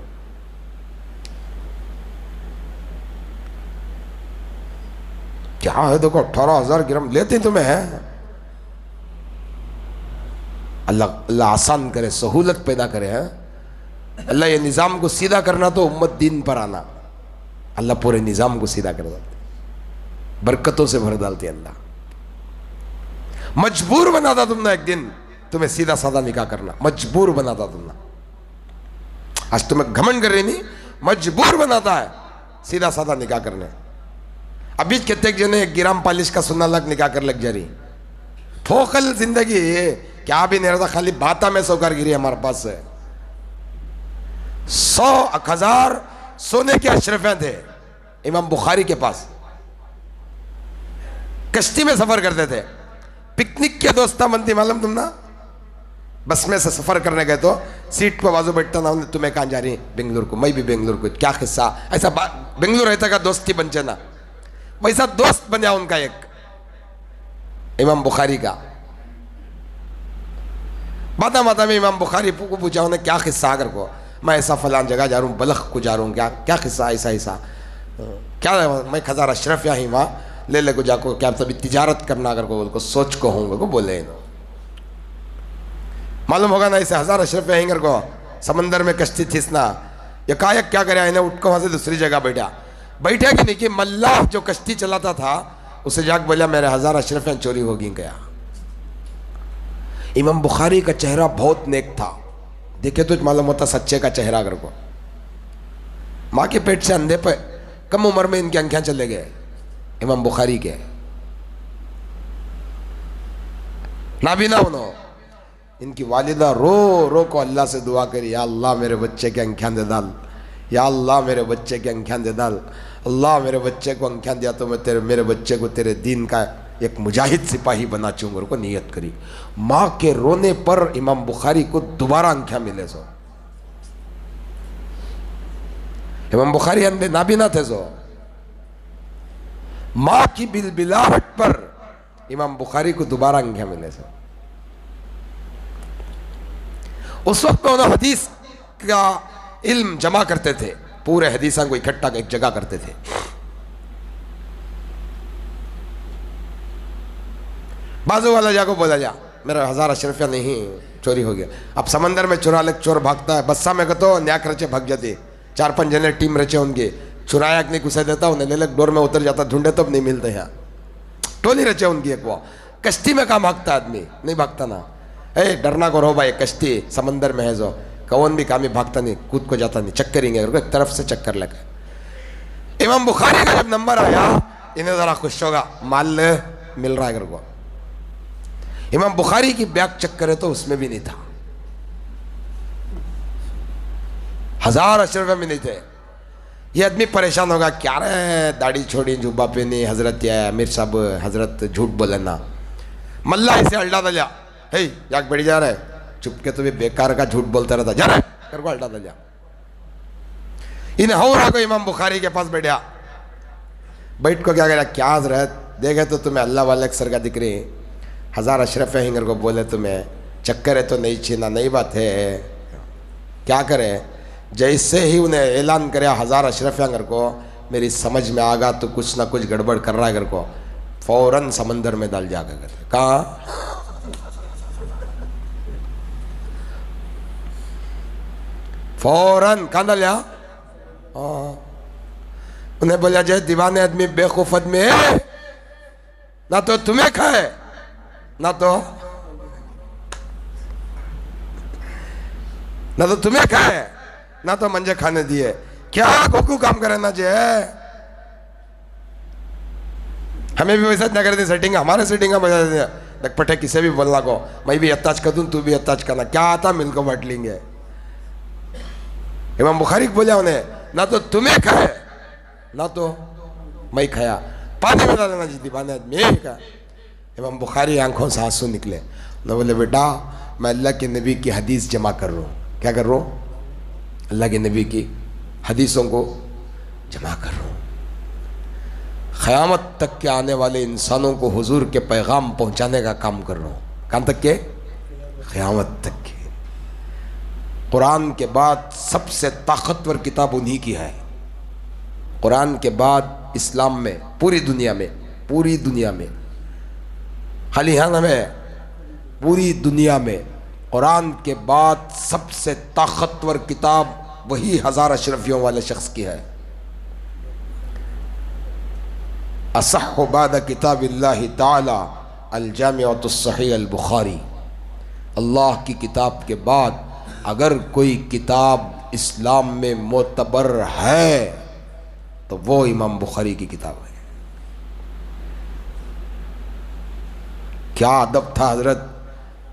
क्या है देखो 18,000 ग्राम लेते हैं तुम्हें है। अल्लाह आसान करे, सहूलत पैदा करे है। अल्लाह ये निज़ाम को सीधा करना तो उम्मत दीन पर आना। अल्लाह पूरे निज़ाम को सीधा कर डालते, बरकतों से भर डालते। अल्लाह मजबूर बनाता तुमने एक दिन तुम्हें सीधा साधा निकाह करना, मजबूर बनाता तुमने। आज तुम्हें घमंड कर रही नहीं, मजबूर बनाता है सीधा साधा निकाह करने। अभी कितने जने 1 ग्राम पालिश का 16 लाख निकाह कर लग जा रही। फोकल जिंदगी क्या भी नहीं रहता, खाली बाता में सौकार गिरी हमारे पास है। 100,000 सोने के अशरफियां थे इमाम बुखारी के पास। कश्ती में सफर करते थे। पिकनिक के दोस्ता बनती मालूम तुम ना। बस में से सफर करने गए तो सीट पर बाजू बैठता ना, तुम्हें कहाँ जा रही? बेंगलुरु को। मैं भी बेंगलुरु को। क्या किस्सा? ऐसा बेंगलुरु रहता का दोस्ती बन ना, वैसा दोस्त बना उनका एक इमाम बुखारी का। बाता माता में इमाम बुखारी को पूछा उन्हें क्या किस्सा अगर को, मैं ऐसा फलान जगह जा रहा हूँ, बलख को जा रहा हूँ, क्या क्या किस्सा? ऐसा ऐसा क्या? मैं 1000 अशरफ यहाँ ही वहाँ ले ले को जाको, क्या तभी तिजारत करना अगर को सोच को होंगे को बोले इन्हों। मालूम होगा ना ऐसे 1000 अशरफ यहीं कर को समंदर में कश्ती थीसना। ये कायक क्या करे, इन्हें उठ को वहाँ से दूसरी जगह बैठा कि नहीं कि मल्लाह जो कश्ती चलाता था उसे जाके बोला मेरे 1000 अशरफियाँ चोरी होगी गया। इमाम बुखारी का चेहरा बहुत नेक था, देखे तो मालूम होता सच्चे का चेहरा अगर को। माँ के पेट से अंधे पे कम उम्र में इनकी आंखें चले गए इमाम बुखारी के। नाबीना उन्होंने इनकी वालिदा रो रो को अल्लाह से दुआ करी, या अल्लाह मेरे बच्चे के आंखें दे डाल, या अल्लाह मेरे बच्चे के आंखें दे डाल। अल्लाह मेरे बच्चे को आंखें दिया तो मैं मेरे बच्चे को तेरे दीन का एक मुजाहिद सिपाही बना चूंगा को नियत करी। माँ के रोने पर इमाम बुखारी को दोबारा आंखें मिले। सो इमाम बुखारी अंधे नाबीना थे। सो माँ की बिलबिलाहट पर इमाम बुखारी को दोबारा आंखें मिले। सो उस वक्त में उन्होंने हदीस का इल्म जमा करते थे, पूरे हदीसा को इकट्ठा एक जगह करते थे। बाजू वाला जाको बोला जा मेरा 1000 अशरफिया नहीं चोरी हो गया। अब समंदर में चुरा ले चोर भागता है, बस्सा में तो न्याक रचे भाग जाते। 4-5 जने टीम रचे उनके, चुराया नहीं घुसा देता उन्हें, ले लग डोर में उतर जाता, ढूंढे तो अब नहीं मिलते। यहाँ टोली रचे उनकी एक। वो कश्ती में कहाँ भागता आदमी? नहीं भागता ना। ए डरना को रो भाई, कश्ती समंदर में है जो, कौन भी कामी भागता नहीं, कूद को जाता नहीं, चक्करेंगे एक तरफ से चक्कर लगा। इमाम बुखारी का जब नंबर आया, इन्हें जरा खुश होगा, माल मिल रहा है घर को। इमाम बुखारी की बैग चेक करे तो उसमें भी नहीं था, 1000 अशरफ में नहीं थे। ये आदमी परेशान होगा, क्या रे दाढ़ी छोड़ी जुब्बा पहनी, हजरत या अमीर साहब हजरत झूठ बोले ना। मल्ला इसे अल्टा दलिया, हे याक बैठ जा रहा है, चुपके तो भी बेकार का झूठ बोलता रहता, जा रहा कर को अल्टा दलिया। इन्हें हो रहा को इमाम बुखारी के पास बैठा, बैठ को क्या करा, क्या हजरत देखे तो तुम्हें अल्लाह वाले अक्सर का दिख रही, 1000 अशरफ हिंगर को बोले तुम्हें, चक्कर है तो नहीं छीना, नई बात है, क्या करे। जैसे ही उन्हें ऐलान करे 1000 अशरफ हिंगर को, मेरी समझ में आ गया तो कुछ ना कुछ गड़बड़ कर रहा है घर को, फौरन समंदर में डाल जाकर कहा फौरन कहाँ डालिया। उन्हें बोला जय दीवाने आदमी बेवकूफ आदमी है, ना तो तुम्हें खाए ना तो तुम्हें खाए ना तो मंजे खाने दिए, क्या कोकू काम करे ना जे। हमें भी वैसा न कर दी सेटिंग, हमारे सेटिंग बजा दे पटे, किसे भी बोलना को, मैं भी अत्ताज कर दूं तू भी अत्ताज करना, क्या आता मिल को बांट लेंगे। इमाम बुखारी बोला उन्हें, ना तो तुम्हें खाए ना तो मैं खाया, पानी में डालना जी दीवाने आदमी का। इमाम बुखारी आंखों से आंसू निकले, न बोले बेटा मैं अल्लाह के नबी की हदीस जमा कर रहा हूँ, क्या कर रहा हूँ, अल्लाह के नबी की हदीसों को जमा कर रहा हूँ, क़यामत तक के आने वाले इंसानों को हुजूर के पैगाम पहुँचाने का काम कर रहा हूँ। कहाँ तक के? क़यामत तक के। कुरान के बाद सबसे ताकतवर किताब उन्हीं की है। कुरान के बाद इस्लाम में पूरी दुनिया में खाली यहाँ में पूरी दुनिया में कुरान के बाद सबसे ताकतवर किताब वही 1000 अशरफियों वाले शख्स की है। असह बाद किताबिल्लाहि ताला अल जामिअतुस सहीह अल बुखारी। अल्लाह की किताब के बाद अगर कोई किताब इस्लाम में मोतबर है तो वो इमाम बुखारी की किताब है। क्या अदब था हजरत,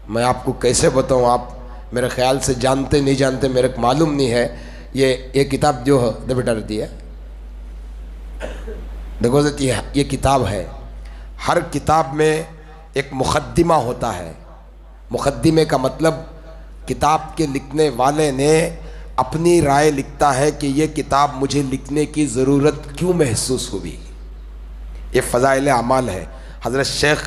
मैं आपको कैसे बताऊं, आप मेरे ख्याल से जानते नहीं जानते मेरे को मालूम नहीं है। ये किताब जो है बेटा रहती है, देखो ये किताब है, हर किताब में एक मुकद्दिमा होता है। मुकद्दिमे का मतलब किताब के लिखने वाले ने अपनी राय लिखता है कि ये किताब मुझे लिखने की ज़रूरत क्यों महसूस हुई। ये फ़ज़ाइल अमाल है, हज़रत शेख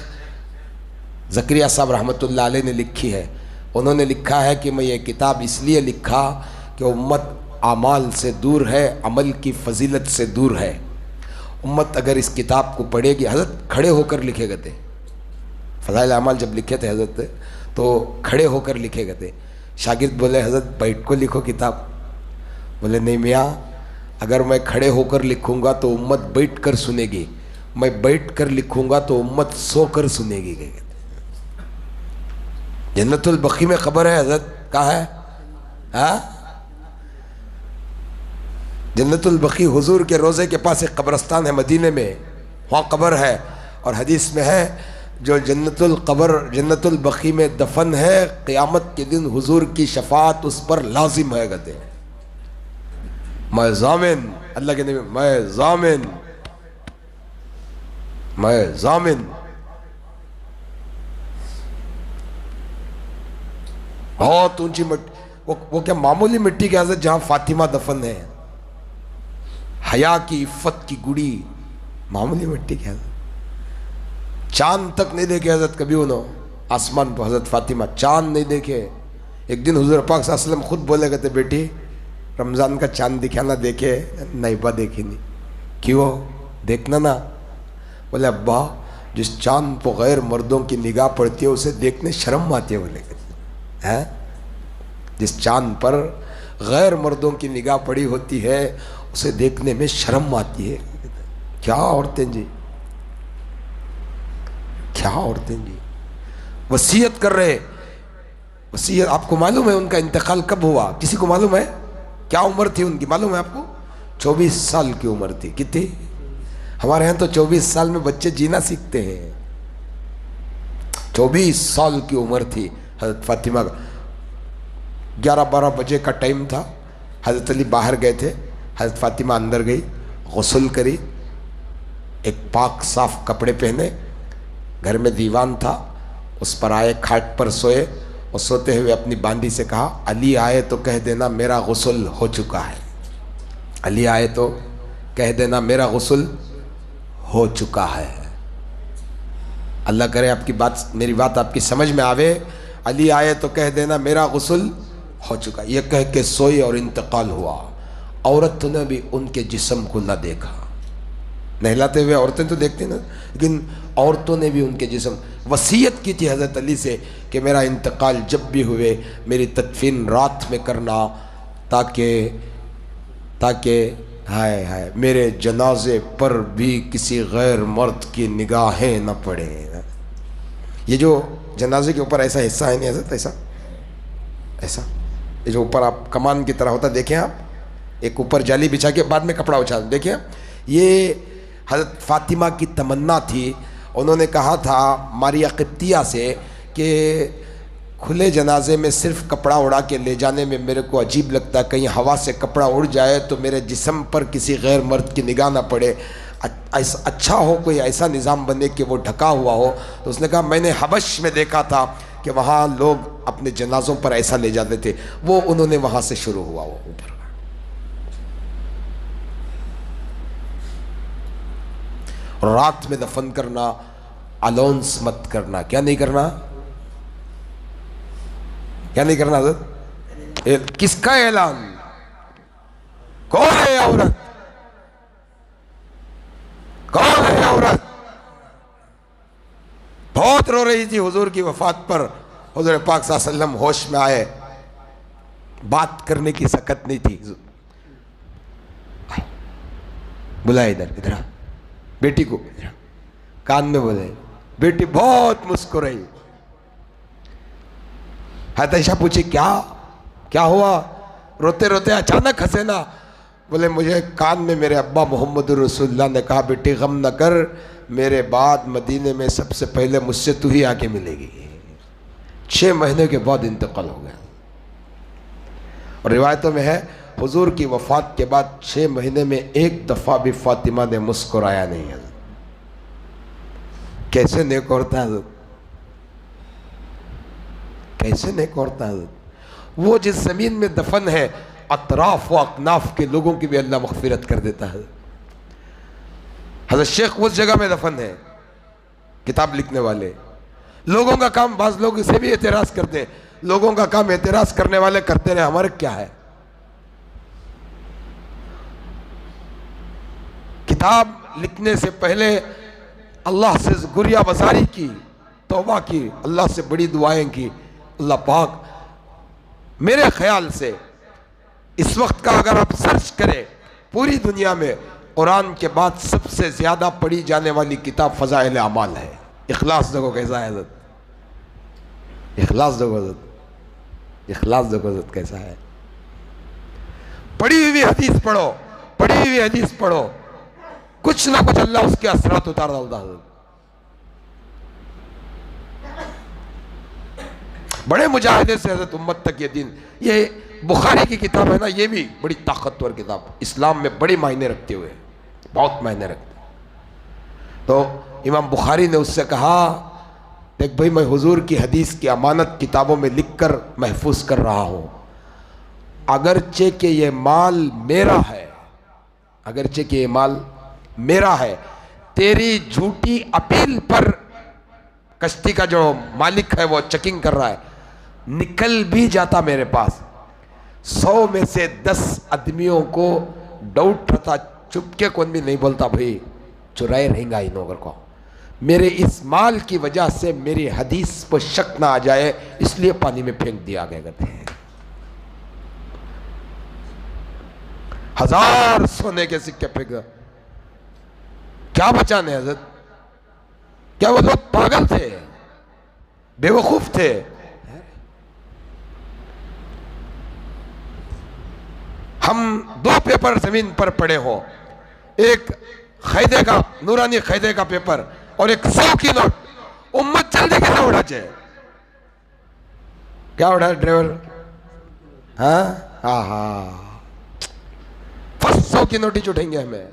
ज़करिया साहब रहमतुल्लाह अलैह ने लिखी है। उन्होंने लिखा है कि मैं ये किताब इसलिए लिखा कि उम्मत अमाल से दूर है, अमल की फजीलत से दूर है। उम्मत अगर इस किताब को पढ़ेगी, हज़रत खड़े होकर लिखे गए थे, फ़ज़ाइल अमाल जब लिखे थे हज़रत तो खड़े होकर लिखे गए थे। शागिर्द बोले हज़रत बैठ को लिखो किताब, बोले नहीं मियाँ, अगर मैं खड़े होकर लिखूँगा तो उम्मत बैठ कर सुनेगी, मैं बैठ कर लिखूँगा तो उम्मत सो कर सुनेगी। जन्नतुल बकी में खबर है हज़रत, कहाँ है? हाँ, जन्नतुल बकी हुजूर के रोज़े के पास एक कब्रस्तान है मदीने में, वहाँ कब्र है। और हदीस में है जो जन्नतुल बकी में दफन है, क़यामत के दिन हुजूर की शफाअत उस पर लाजिम है। कहते मैं ज़ामिन, अल्लाह के नबी मैं ज़ामिन। बहुत ऊंची मिट्टी, वो क्या मामूली मिट्टी की हज़रत, जहाँ फातिमा दफन है, हया की इफ़्फ़त की गुड़ी, मामूली मिट्टी की हज़रत। चांद तक नहीं देखे हज़रत कभी उन्होंने आसमान पर, हज़रत फातिमा चांद नहीं देखे। एक दिन हुज़ूर पाक सल्लल्लाहु अलैहि वसल्लम खुद बोले कहते बेटी रमज़ान का चांद दिखा ना, देखे नहीं बा, देखी नहीं, क्यों देखना ना। बोले अब्बा जिस चांद पर गैर मर्दों की निगाह पड़ती है उसे देखने शर्म आती है। बोले हैं जिस चांद पर गैर मर्दों की निगाह पड़ी होती है उसे देखने में शर्म आती है। क्या औरतें जी, क्या औरतें जी, वसीयत कर रहे वसीयत। आपको मालूम है उनका इंतकाल कब हुआ? किसी को मालूम है? क्या उम्र थी उनकी, मालूम है आपको? 24 साल की उम्र थी। कितनी? हमारे यहाँ तो 24 साल में बच्चे जीना सीखते हैं। 24 साल की उम्र थी हजरत फातिमा का। 11-12 बजे का टाइम था। हजरत अली बाहर गए थे, हजरत फातिमा अंदर गई, गुस्ल करी, एक पाक साफ कपड़े पहने, घर में दीवान था उस पर आए, खाट पर सोए और सोते हुए अपनी बांदी से कहा, अली आए तो कह देना मेरा गुस्ल हो चुका है। अली आए तो कह देना मेरा गुस्ल हो चुका है। अल्लाह करे आपकी बात, मेरी बात आपकी समझ में आवे। अली आए तो कह देना मेरा गुस्ल हो चुका। ये कह के सोई और इंतकाल हुआ। औरत ने भी उनके जिस्म को न देखा। नहलाते हुए औरतें तो देखती ना, लेकिन औरतों ने भी उनके जिस्म। वसीयत की थी हज़रत अली से कि मेरा इंतकाल जब भी हुए मेरी तदफीन रात में करना, ताकि हाय हाय मेरे जनाजे पर भी किसी गैर मर्द की निगाहें न पड़े। ये जो जनाजे के ऊपर ऐसा हिस्सा है नहीं हज़रत, ऐसा ये जो ऊपर आप कमान की तरह होता देखें आप, एक ऊपर जाली बिछा के बाद में कपड़ा उछाल, देखिए ये हज़रत फ़ातिमा की तमन्ना थी। उन्होंने कहा था मारिया क़िब्तिया से कि खुले जनाजे में सिर्फ कपड़ा उड़ा के ले जाने में मेरे को अजीब लगता है, कहीं हवा से कपड़ा उड़ जाए तो मेरे जिस्म पर किसी गैर मर्द की निगाह ना पड़े। अच्छा हो कोई ऐसा निज़ाम बने कि वो ढका हुआ हो। तो उसने कहा मैंने हबश में देखा था कि वहाँ लोग अपने जनाजों पर ऐसा ले जाते थे। वो उन्होंने वहाँ से शुरू हुआ वो ऊपर। और रात में दफन करना, अलाउंस मत करना। क्या नहीं करना? क्या नहीं करना हज़रत? किसका ऐलान? कौन है औरत? कौन है औरत? बहुत रो रही थी हुजूर की वफात पर। हुजूर पाक सल्लल्लाहु अलैहि वसल्लम होश में आए, बात करने की सकत नहीं थी। बुलाए इधर, इधर आ, बेटी को कान में बोले। बेटी बहुत मुस्कुराई। हतैशा पूछी क्या क्या हुआ? रोते रोते अचानक हंसे ना। बोले मुझे कान में मेरे अब्बा मोहम्मद रसूलुल्लाह ने कहा बेटी गम न कर, मेरे बाद मदीने में सबसे पहले मुझसे तू ही आके मिलेगी। 6 महीने के बाद इंतकाल हो गया। और रिवायतों में है हुजूर की वफात के बाद 6 महीने में एक दफ़ा भी फातिमा ने मुस्कुराया नहीं है। कैसे नेक औरत है, कैसे नेक औरत है। वो जिस ज़मीन में दफन है अतराफ व अकनाफ के लोगों की भी अल्लाह मग़फ़िरत कर देता है। हज़रत शेख उस जगह में दफन है। किताब लिखने वाले लोगों का काम, बाज़ लोग इसे भी एतराज़ करते हैं। लोगों का काम एतराज़ करने वाले करते रहे, हमारे क्या है। किताब लिखने से पहले अल्लाह से गुरिया बसारी की, तौबा की, अल्लाह से बड़ी दुआएं की। अल्लाह पाक मेरे ख्याल से इस वक्त का अगर आप सर्च करें पूरी दुनिया में कुरान के बाद सबसे ज़्यादा पढ़ी जाने वाली किताब फ़ज़ाइल अमाल है। इखलास देखो कैसा है हज़रत, इखलास देखो हज़रत, इखलास देखो हज़रत कैसा है। पढ़ी हुई हदीस पढ़ो, पढ़ी हुई हदीस पढ़ो, कुछ ना कुछ अल्लाह उसके असरात उतार डालता है। बड़े मुजाहिदे से हज़रत उम्मत तक ये दीन, ये बुखारी की किताब है ना, ये भी बड़ी ताकतवर किताब, इस्लाम में बड़े मायने रखते हुए, बहुत मायने रखते। तो इमाम बुखारी ने उससे कहा देख भाई मैं हुजूर की हदीस की अमानत किताबों में लिख कर महफूज कर रहा हूँ, अगरचे कि ये माल मेरा है, अगरचे कि ये माल मेरा है, तेरी झूठी अपील पर कश्ती का जो मालिक है वो चेकिंग कर रहा है, निकल भी जाता मेरे पास 100 में से 10 आदमियों को डाउट रहता, चुपके कौन भी नहीं बोलता भाई चुराए रहेगा इन लोगों को, मेरे इस माल की वजह से मेरी हदीस पर शक ना आ जाए इसलिए पानी में फेंक दिया गया करते हैं। 1000 सोने के सिक्के फेंक, क्या बचाने हजरत, क्या वो लोग पागल थे, बेवकूफ थे। हम 2 पेपर जमीन पर पड़े हो, एक खैदे का, नूरानी खैदे का पेपर और एक 100 की नोट, उम्मत जल्दी कैसे उड़ा जाए? क्या उड़ा ड्राइवर? हाँ हाँ हाँ, फर्स्ट 100 की नोटिस उठेंगे हमें।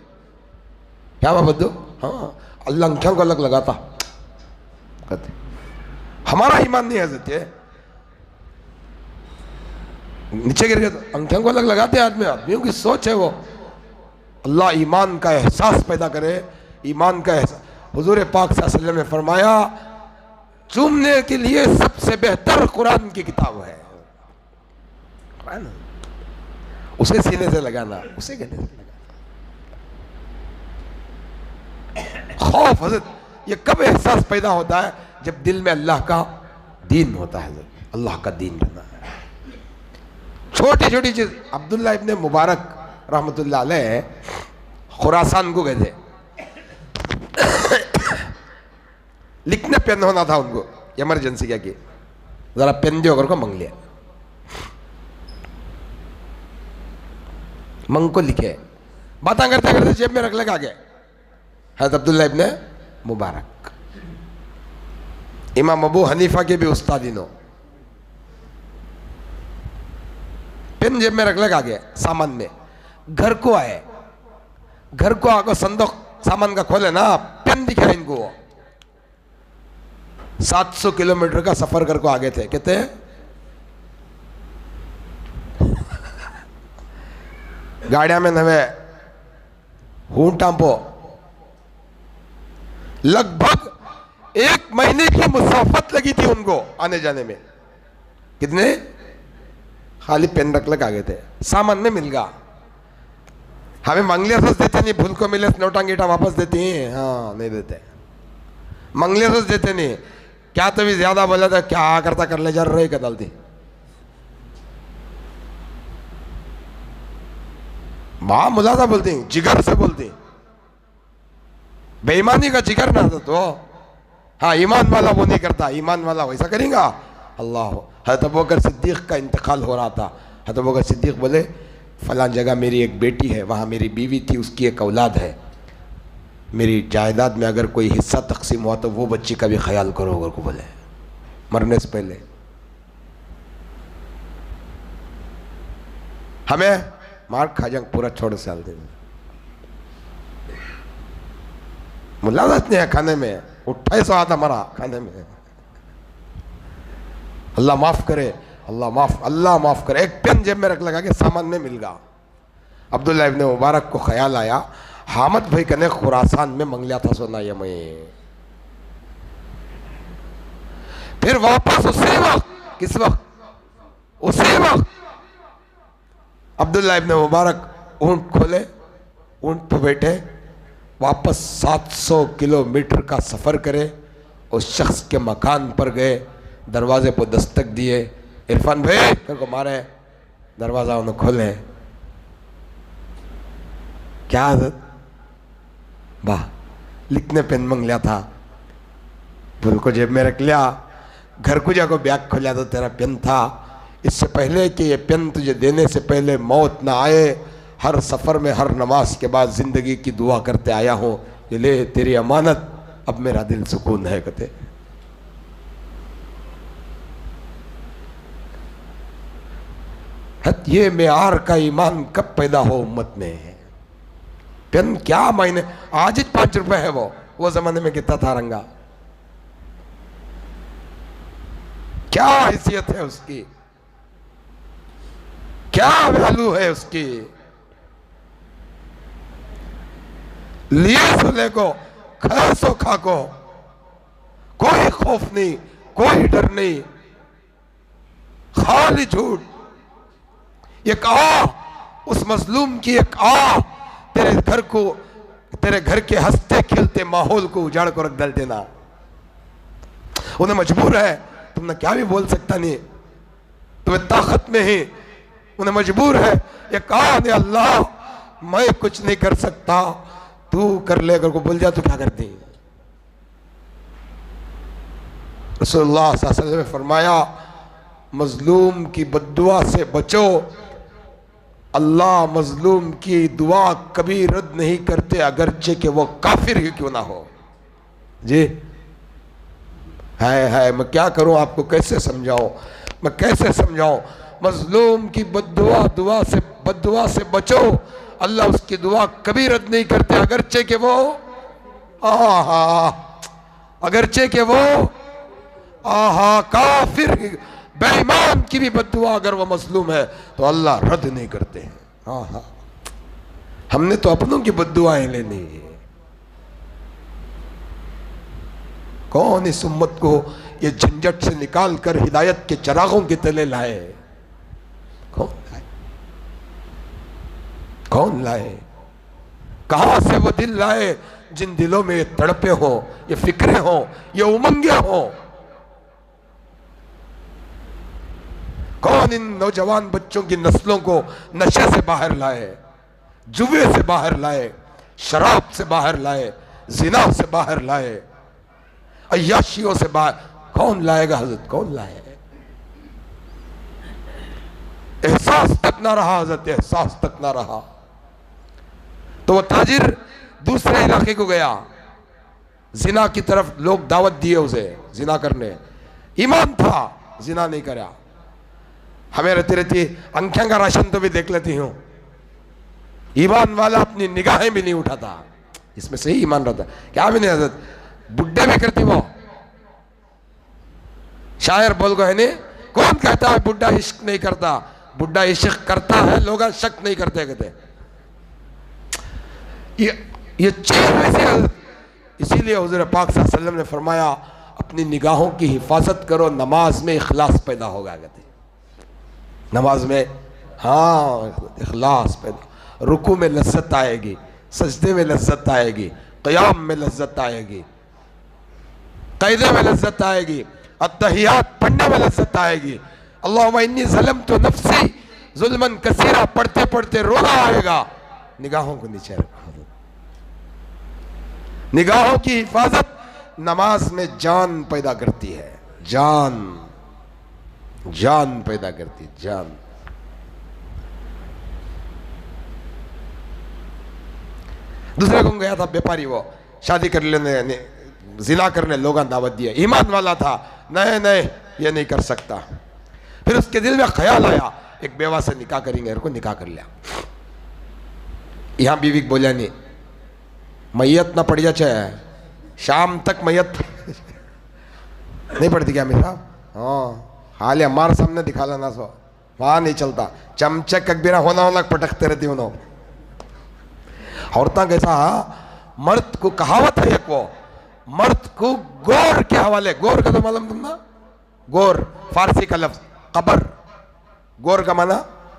क्या बाबा बद्दू? हाँ, अल्लाह अंख्यों को अलग लगाता कहते, हमारा ईमान नहीं है है। नीचे गिर गए तो अंख्यों को अलग लगाते हैं आदमी, आदमियों की सोच है वो। अल्लाह ईमान का एहसास पैदा करे, ईमान का एहसास। हुजूर पाक सल्लल्लाहु अलैहि वसल्लम ने फरमाया, चूमने के लिए सबसे बेहतर कुरान की किताब है, उसे सीने से लगाना, उसे गले से लगाना। खौफ हज़रत, ये कब एहसास पैदा होता है? जब दिल में अल्लाह का दीन होता है, अल्लाह का दीन रहना है। छोटी छोटी चीज। अब्दुल्ला इब्ने मुबारक रहमतुल्लाह अलैह खुरासान को गए थे, लिखने पेन होना था उनको, इमरजेंसी क्या की, जरा पेन दो को मंग लिया, मंग को लिखे, बातें करते करते जेब में रख लगा गए। हज़रत अब्दुल्ला इब्ने मुबारक, इमाम अबू हनीफा के भी उस्तादिनो, पेन जेब में रख लगा गया सामान में। घर को आए, घर को आकर संदूक सामान का खोले ना, पेन दिखा इनको। 700 किलोमीटर का सफर करके आगे थे, कहते हैं गाड़िया में नवे हूं टांपो, लगभग 1 महीने की मुसाफत लगी थी उनको आने जाने में। कितने? खाली पेन रख लग आगे थे, सामान में मिल गया। हमें मंगलिया सच देते नहीं, भूल को मिले नोटांगीटा वापस देती हैं? हाँ, नहीं देते। मंगलिया सच देते नहीं, क्या तो भी ज्यादा बोला था, क्या करता कर ले जा रहे कदल दी। मां मुलाजा बोलती, जिगर से बोलती, बेईमानी का जिगर ना था तो। हाँ, ईमान वाला वो नहीं करता, ईमान वाला वैसा करेगा। अल्लाह, हज़रत अबू बकर सिद्दीक का इंतकाल हो रहा था। हज़रत अबू बकर सिद्दीक बोले, फलां जगह मेरी एक बेटी है, वहाँ मेरी बीवी थी, उसकी एक औलाद है, मेरी जायदाद में अगर कोई हिस्सा तकसीम हुआ तो वो बच्ची का भी ख्याल करो। अगर को बोले मरने से पहले, हमें मार खा जाएंगे पूरा, छोड़ साल दे मुलाजत नहीं है खाने में, 2800 आता मरा खाने में। अल्लाह माफ करे, अल्लाह माफ करे। एक पेन जेब में रख लगा के सामान में मिल गया। अब्दुल्ला इब्ने मुबारक को ख्याल आया, हामद भाई कने खुरासान में मंग लिया था सोना ये मैं। फिर वापस उसी वक्त, किस वक्त? उसी वक्त अब्दुल्ला इब्ने मुबारक ऊंट खोले, ऊंट पर बैठे, वापस 700 किलोमीटर का सफर करे, उस शख्स के मकान पर गए, दरवाजे पर दस्तक दिए, इरफान भाई को मारे, दरवाजा उन्होंने खोले। क्या आदत? वाह, लिखने पेन मंग लिया था, भूल को जेब में रख लिया। घर को जाकर बैग खोला तो तेरा पेन था। इससे पहले कि ये पेन तुझे देने से पहले मौत ना आए, हर सफ़र में हर नमाज के बाद ज़िंदगी की दुआ करते आया हूँ, ये ले तेरी अमानत, अब मेरा दिल सुकून है। कहते ये मेयार का ईमान कब पैदा हो उम्मत में? पेन क्या मायने? आज ही 5 रुपए है, वो जमाने में कितना था रंगा? क्या हैसियत है उसकी, क्या वैल्यू है उसकी। लिए सुले को, खा सो खा को, कोई खौफ नहीं, कोई डर नहीं, खाली झूठ। एक उस मजलूम की एक तेरे घर को, तेरे घर के हंसते खिलते माहौल को उजाड़ कर रख देना। उन्हें मजबूर है, तुमने क्या भी बोल सकता नहीं, तुम्हें ताकत में ही, उन्हें मजबूर है। ये कहा ने अल्लाह मैं कुछ नहीं कर सकता, तू कर ले। अगर को बोल जा तो क्या करती? रसूलुल्लाह सल्लल्लाहु अलैहि वसल्लम ने फरमाया, मजलूम की बद्दुआ से बचो, अल्लाह मजलूम की दुआ कभी रद्द नहीं करते, अगरचे कि वो काफिर ही क्यों ना हो। जी है मैं क्या करूं, आपको कैसे समझाऊं, मैं कैसे समझाऊं। मजलूम की बद्दुआ से बचो, अल्लाह उसकी दुआ कभी रद्द नहीं करते, अगरचे के वो अगरचे के वो काफिर बेईमान की भी बद्दुआ अगर वो मजलूम है तो अल्लाह रद्द नहीं करते हैं। हमने तो अपनों की बद्दुआएं लेनी है। कौन इस उम्मत को ये झंझट से निकाल कर हिदायत के चरागों के तले लाए? कौन लाए? कहां से वो दिल लाए जिन दिलों में ये तड़पे हो, ये फिक्रे हो, ये उमंगे हो? कौन इन नौजवान बच्चों की नस्लों को नशे से बाहर लाए, जुए से बाहर लाए, शराब से बाहर लाए, जिना से बाहर लाए, अय्याशियों से बाहर? कौन लाएगा हजरत, कौन लाए? एहसास तक ना रहा हजरत, एहसास तक ना रहा। तो वो ताजिर दूसरे इलाके को गया, जिना की तरफ लोग दावत दिए उसे जिना करने, ईमान था, जिना नहीं करा। हमें रहती रहती अंख्यां का राशन तो भी देख लेती हूं, ईमान वाला अपनी निगाहें भी नहीं उठाता, इसमें सही ईमान रहता। क्या भी नहीं हजरत, बुड्ढे भी करती वो। शायर बोल गए ने, कौन कहता है बुड्ढा इश्क नहीं करता? बुड्ढा इश्क करता है, लोग शक नहीं करते। कहते ये चीज वैसे है। इसीलिए हुजूर पाक सल्लल्लाहु अलैहि वसल्लम ने फरमाया, अपनी निगाहों की हिफाजत करो, नमाज में इखलास पैदा होगा। कहते नमाज में इखलास पैदा, रुकू में लज्जत आएगी, सजदे में लज्जत आएगी, क़याम में लज्जत आएगी, क़ैदे में लज्जत आएगी, अत्तहियात पढ़ने में लज्जत आएगी। अल्लाहुम्मा इन्नी ज़लमतु नफ्सी ज़ुल्मन कसीरा पढ़ते पढ़ते रोना आएगा। निगाहों को नीचे रखो। निगाहों की हिफाजत नमाज में जान पैदा करती है, जान पैदा करती है, जान। दूसरे को गया था व्यापारी, वो शादी कर लेने, जिना करने लोगों दावत दिया, ईमान वाला था, नहीं ये नहीं कर सकता। फिर उसके दिल में ख्याल आया, एक बेवा से निकाह करेंगे, को निकाह कर लिया। यहां बीवी बोला नहीं, मैयत ना पड़ जाए, शाम तक मैयत नहीं पड़ती क्या मेरा? हाल हमारे सामने दिखा लेना, सो वहां नहीं चलता। चमचक ककबीरा होना पटकते रहती उन्होंने। औरतें कैसा, मर्द को कहावत है एक, वो मर्द को गोर के हवाले, गोर का तो मालूम तुम ना, गोर फारसी का लफ्ज, कबर, गोर का माना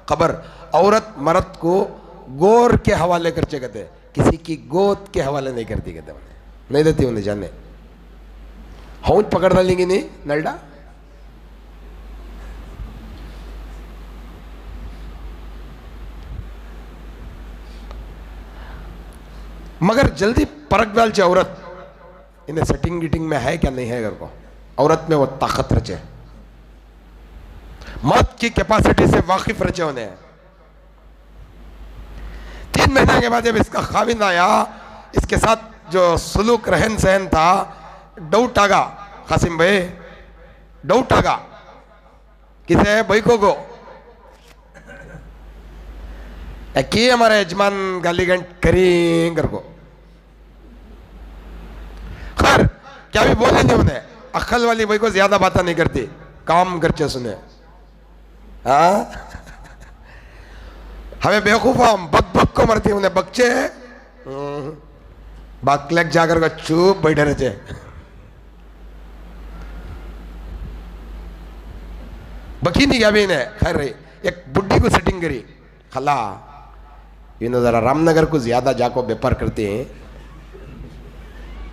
कबर। औरत मर्द को गोर के हवाले करके कहते, किसी की गोद के हवाले नहीं करती, कहते नहीं देती उन्हें जाने। हौज पकड़ डालेंगी नहीं नलडा। मगर जल्दी परख डाल चे औरत, इन्हें सेटिंग गिटिंग में है क्या नहीं है, घर को औरत में वो ताकत रचे, मर्द की कैपेसिटी से वाकिफ रचे उन्हें। 3 महीने के बाद जब इसका खाविंद आया, इसके साथ जो सुलूक रहन सहन था, डाउट आगा, कासिम भाई डाउट आगा, किसे भाई को कि हमारे यजमान गालीगंज करी घर को। खैर क्या भी बोले नहीं उन्हें, अक्ल वाली भाई को ज्यादा बातें नहीं करती, काम करते सुने। हमें बेवकूफ हम बक को मरती, उन्हें बच्चे बाकलेक जाकर को चुप बैठे रहते। बकी नहीं क्या भी इन्हें। खैर रही, एक बुढ़ी को सेटिंग करी, खला इन्होंने जरा रामनगर को ज्यादा जाको व्यापार करते हैं।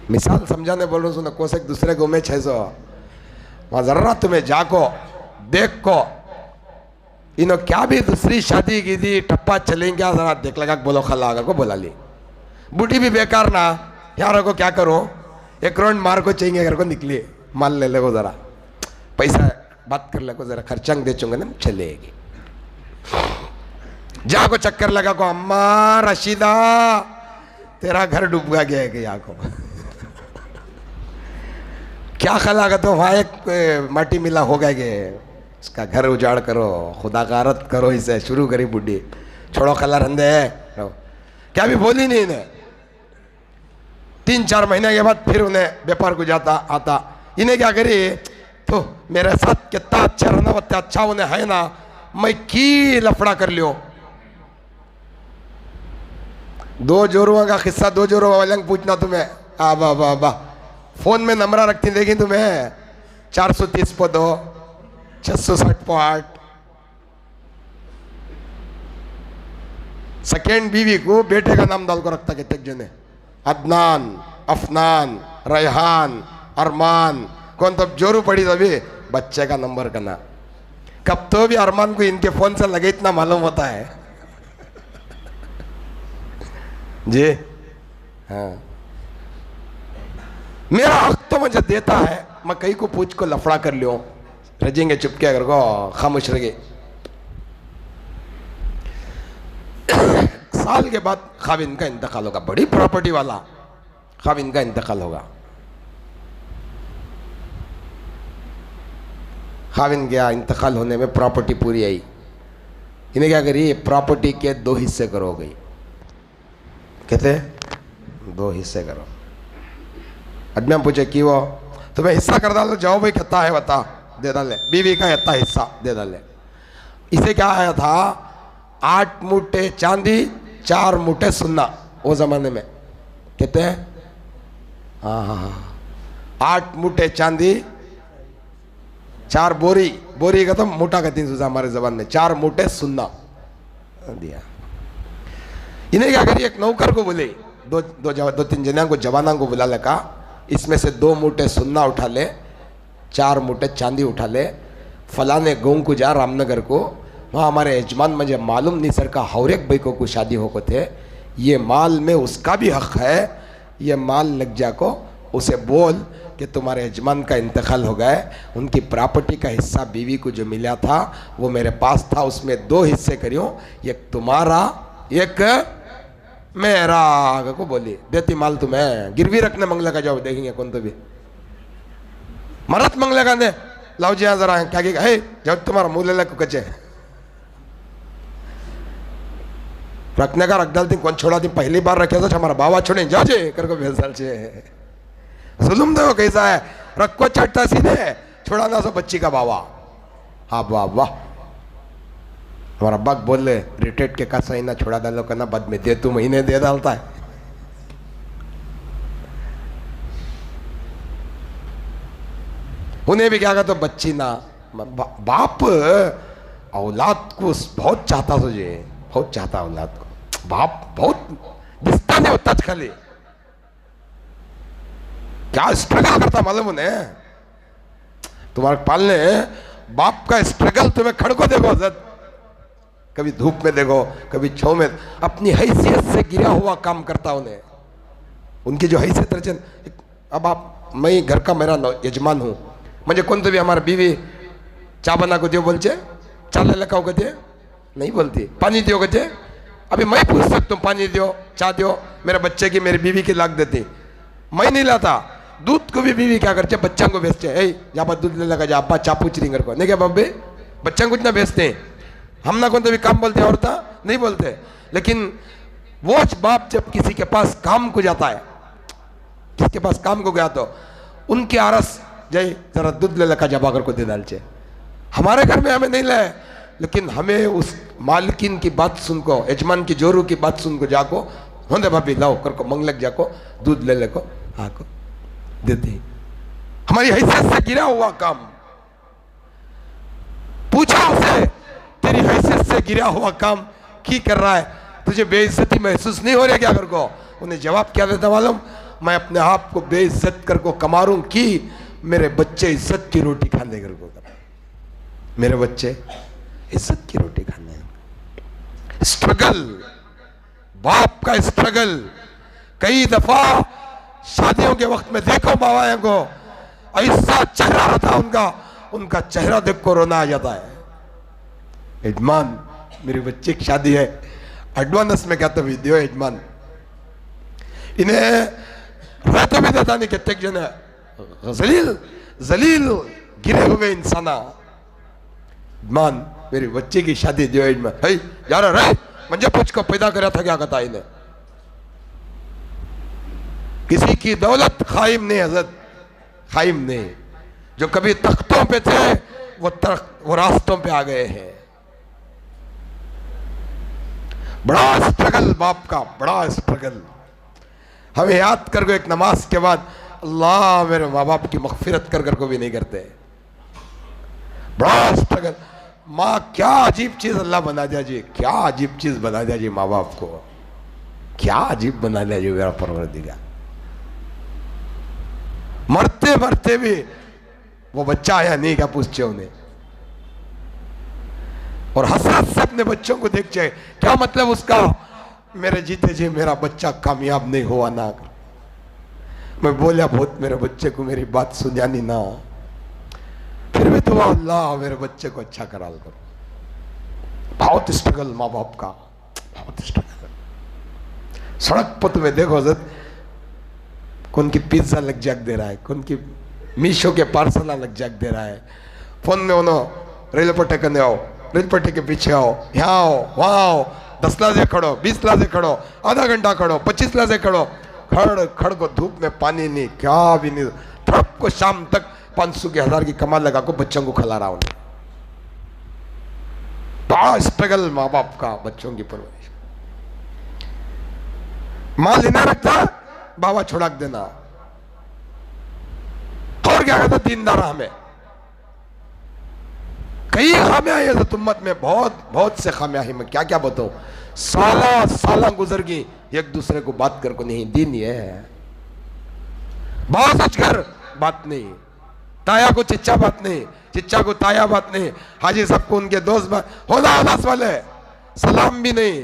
मिसाल समझाने बोल रहा हूँ, सुना कोसक दूसरे को में 600 वहां जरा तुम्हें जाको देख को, इन्हों क्या भी दूसरी शादी की थी, टप्पा चलेंगे क्या, जरा देख लगा बोलो खला अगर को बोला ली। बूढ़ी भी बेकार ना यार को क्या करो, 1 राउंड मार को चाहिए घर को निकली, माल ले को जरा पैसा बात कर ले को, जरा खर्चांग दे चुंगे ना चलेगी। जाको चक्कर लगा को, अम्मा रशीदा तेरा घर डूब गया गया को। क्या खला का तो वहाँ एक माटी मिला हो गए गे, इसका घर उजाड़ करो, खुदा कारत करो, इसे शुरू करी बुढ़ी, छोड़ो खला रंदे क्या भी बोली नहीं इन्हें। 3-4 महीने के बाद फिर उन्हें व्यापार को जाता आता, इन्हें क्या करी तो मेरे साथ कितना अच्छा रहना बत्ता अच्छा उन्हें है ना, मैं की लफड़ा कर लियो। 2 जोरुआ का किस्सा 2 जोरुआ वाले पूछना तुम्हें, आ वाह वाह वाह, फोन में नंबर रखती देगी तुम्हें, 430 पे 2, 660 पे 8। सेकेंड बीवी को बेटे का नाम डाल को रखता कितने जने, अदनान, अफनान, रेहान, अरमान, कौन तब जोरू पड़ी तभी बच्चे का नंबर करना। कब तो भी अरमान को इनके फोन से लगे इतना मालूम होता है जी। हाँ, मेरा हक तो मुझे देता है, मैं कहीं को पूछ को लफड़ा कर लियो, रजेंगे चुपके अगर को खामोश रहे। साल के बाद खाविन का इंतकाल होगा, बड़ी प्रॉपर्टी वाला खाविन का इंतकाल होगा। खाविन गया, इंतकाल होने में प्रॉपर्टी पूरी आई, इन्हें क्या करी, प्रॉपर्टी के 2 हिस्से करो गई, कहते 2 हिस्से करो। आदमी पूछे कि वो तुम्हें हिस्सा कर डालो, जाओ भाई कितना है बता, दे डाले, बीवी का इतना हिस्सा दे डाले। इसे क्या आया था, 8 मुट्ठे चांदी 4 मुट्ठे सुन्ना, वो जमाने में कहते हैं, हाँ हाँ हाँ, 8 मुट्ठे चांदी 4 बोरी, बोरी का तो मोटा कहती है हमारे जबान में, 4 मुट्ठे सुन्ना दिया। इन्हें क्या करिए, एक नौकर को बोले, 2-3 जने को जवाना को बुला लगा, इसमें से 2 मुट्ठे सुन्ना उठा ले, 4 मुट्ठे चांदी उठा ले, फलाने गाँव को जा रामनगर को, वहाँ हमारे यजमान मुझे मालूम नहीं सर का हौरेक भाई को शादी हो को थे, ये माल में उसका भी हक है, ये माल लग जा को उसे बोल कि तुम्हारे यजमान का इंतकाल हो गया, उनकी प्रॉपर्टी का हिस्सा बीवी को जो मिला था वो मेरे पास था, उसमें 2 हिस्से करियो, एक तुम्हारा एक मेरा को बोली, देती माल तुम्हें, गिरवी रखने मंगले का जाओ, देखेंगे कौन तो भी मरत मंगले का ने लाओ जी जरा क्या है, जब तुम्हारा मुँह ले ले को कचे रखने का रख डालती, कौन छोड़ा थी, पहली बार रखे तो हमारा बाबा छोड़े जा जे कर को भेज छे, जुलुम देखो कैसा है, रखो चटता सीधे छोड़ा ना सो बच्ची का बाबा। हाँ वाह वाह, हमारा बाग बोल ले रिटेट के का सही ना छोड़ा डालो करना, बाद में दे तू महीने दे डालता है। उन्हें भी क्या कहता तो बच्ची ना, बाप औलाद को बहुत चाहता, तुझे बहुत चाहता औलाद को, बाप बहुत दिखता नहीं होता, खाली क्या स्ट्रगल करता मालूम उन्हें, तुम्हारे पालने बाप का स्ट्रगल तुम्हें खड़को देखो, कभी धूप में देखो, कभी छांव में, अपनी हैसियत से गिरा हुआ काम करता उन्हें, उनकी जो हैसियत रचन। अब आप, मैं घर का मेरा यजमान हूँ, मुझे कौन तो भी हमारी बीवी चा बना को दियो बोलचे, चा ले लगा कहते नहीं बोलती, पानी दियो कहते, अभी मैं पूछ सकता हूँ पानी दियो चा दियो, मेरे बच्चे की मेरी बीवी की लाग देती, मैं नहीं लाता। दूध को भी बीवी क्या करते, बच्चा को बेचते, यहाँ पर दूध ले लगा जा, अब्बा चा पूछ रही को नहीं क्या बब्बे, बच्चा को इतना बेचते हैं, हम ना कौन तो भी काम बोलते हैं, औरता नहीं बोलते, लेकिन वो बाप जब किसी के पास काम को जाता है, किसके पास काम को गया तो उनके आरस जय जरा दूध ले लगा जबा कर को दे डालचे। हमारे घर में हमें नहीं लाए, लेकिन हमें उस मालकिन की बात सुन को, यजमान की जोरू की बात सुन को जाको, होंदे भाभी लाओ कर को मंगलक जाको दूध ले ले को हाँ को देती। हमारी हैसियत से गिरा हुआ काम, पूछा उसे तेरी हैसियत से गिरा हुआ काम की कर रहा है, तुझे बेइज्जती महसूस नहीं हो रही क्या कर को? उन्हें जवाब क्या देता मालूम, मैं अपने आप को बेइज्जत कर को कमारूं कि मेरे बच्चे इज्जत की रोटी खाने कर को, मेरे बच्चे इज्जत की रोटी खाने। स्ट्रगल, बाप का स्ट्रगल, कई दफा शादियों के वक्त में देखो बाबा को ऐसा चेहरा रहता उनका, उनका चेहरा देख को रोना आ जाता है। यजमान मेरे बच्चे की शादी है, एडवांस में क्या तो वीडियो यजमान इन्हें रहते भी देता नहीं कितने जन जलील जलील गिरे हुए इंसान मान मेरे बच्चे की शादी जो यजमान है यार रहे मुझे पूछ को पैदा करा था क्या कहता इन्हें किसी की दौलत खाइम नहीं हजरत खाइम नहीं जो कभी तख्तों पे थे वो रास्तों पे आ गए हैं। बड़ा स्ट्रगल बाप का बड़ा स्ट्रगल हमें याद कर एक नमाज के बाद अल्लाह मेरे माँ बाप की मगफिरत कर को भी नहीं करते। बड़ा स्ट्रगल माँ क्या अजीब चीज अल्लाह बना दिया जी क्या अजीब चीज बना दिया जी माँ बाप को क्या अजीब बना दिया जी मेरा परवरदिगार। मरते मरते भी वो बच्चा आया नहीं क्या पूछते उन्हें और हसरत से अपने बच्चों को देख जाए क्या मतलब उसका मेरे जीते जी मेरा बच्चा कामयाब नहीं हुआ ना। मैं बोला बहुत मेरे बच्चे को मेरी बात सुनानी ना फिर भी तो अल्लाह मेरे बच्चे को अच्छा करा करो। बहुत स्ट्रगल माँ बाप का बहुत स्ट्रगल। सड़क पर तुम्हें देखो हजरत कौन की पिज्जा लग जाग दे रहा है कौन की मीशो के पार्सल लग जाग दे रहा है फोन में उन्होंने रेल पट्टे करने आओ रेल पट्टे के पीछे आओ यहाँ आओ वहाँ आओ 10 लाजे खड़ो 20 लाजे खड़ो आधा घंटा खड़ो 25 लाजे खड़ो खड़ खड़ को धूप में पानी नहीं क्या भी नहीं थक को शाम तक 500 के 1000 की कमाल लगा को बच्चों को खिला रहा उन्हें। बड़ा स्ट्रगल माँ बाप का बच्चों की परवरिश। माँ लेना रखता बाबा छोड़ा देना और क्या कहता दीनदार हमें कई खामियां है तो उम्मत में बहुत से खामियां में क्या क्या बताऊं साला गुजर गई एक दूसरे को बात कर को नहीं दीन ये है बहुत सच कर बात नहीं ताया को चिच्चा बात नहीं चिच्चा को ताया बात नहीं हाजी सबको उनके दोस्त होदा उदास वाले सलाम भी नहीं।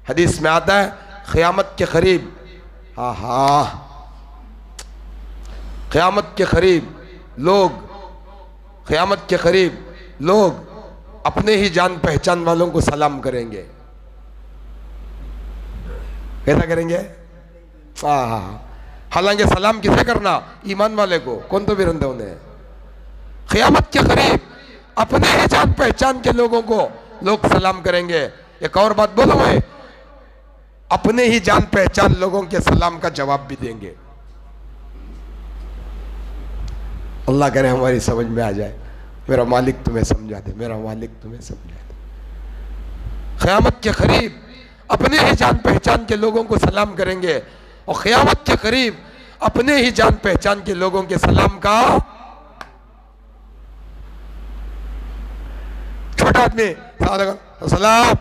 हदीस में आता है क़यामत के करीब क़यामत के करीब लोग अपने ही जान पहचान वालों को सलाम करेंगे। कैसा करेंगे हालांकि सलाम किसे करना ईमान वाले को कौन तो भी रंधे उन्हें। क़यामत के करीब अपने ही जान पहचान के लोगों को लोग सलाम करेंगे। एक और बात बोलो मैं अपने ही जान पहचान लोगों के सलाम का जवाब भी देंगे। अल्लाह करे हमारी समझ में आ जाए मेरा मालिक तुम्हें समझा दे मेरा मालिक तुम्हें समझा दे। क़यामत के करीब अपने ही जान पहचान के लोगों को सलाम करेंगे और क़यामत के करीब अपने ही जान पहचान के लोगों के सलाम का छोटा आदमी सलाम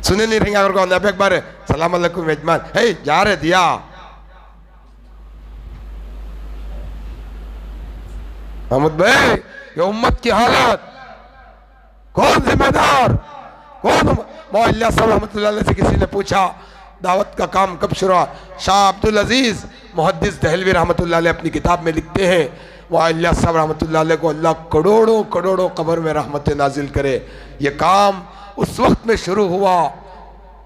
सुने नहीं रहेंगे अगर एक बार सलाम अलैकुम मेजमान हे जा रहे दिया मोहम्मद भाई ये उम्मत की हालत कौन जिम्मेदार कौन मौला साहब रहमतुल्लाह अलैह से किसी ने पूछा दावत का काम कब शुरू हुआ। शाह अब्दुल अजीज मुहद्दिस दहलवी रहमतुल्लाह अलैह अपनी किताब में लिखते हैं मौला साहब रहमतुल्लाह अलैह को अल्लाह करोड़ों करोड़ों कब्र में रहमत नाजिल करे। ये काम उस वक्त में शुरू हुआ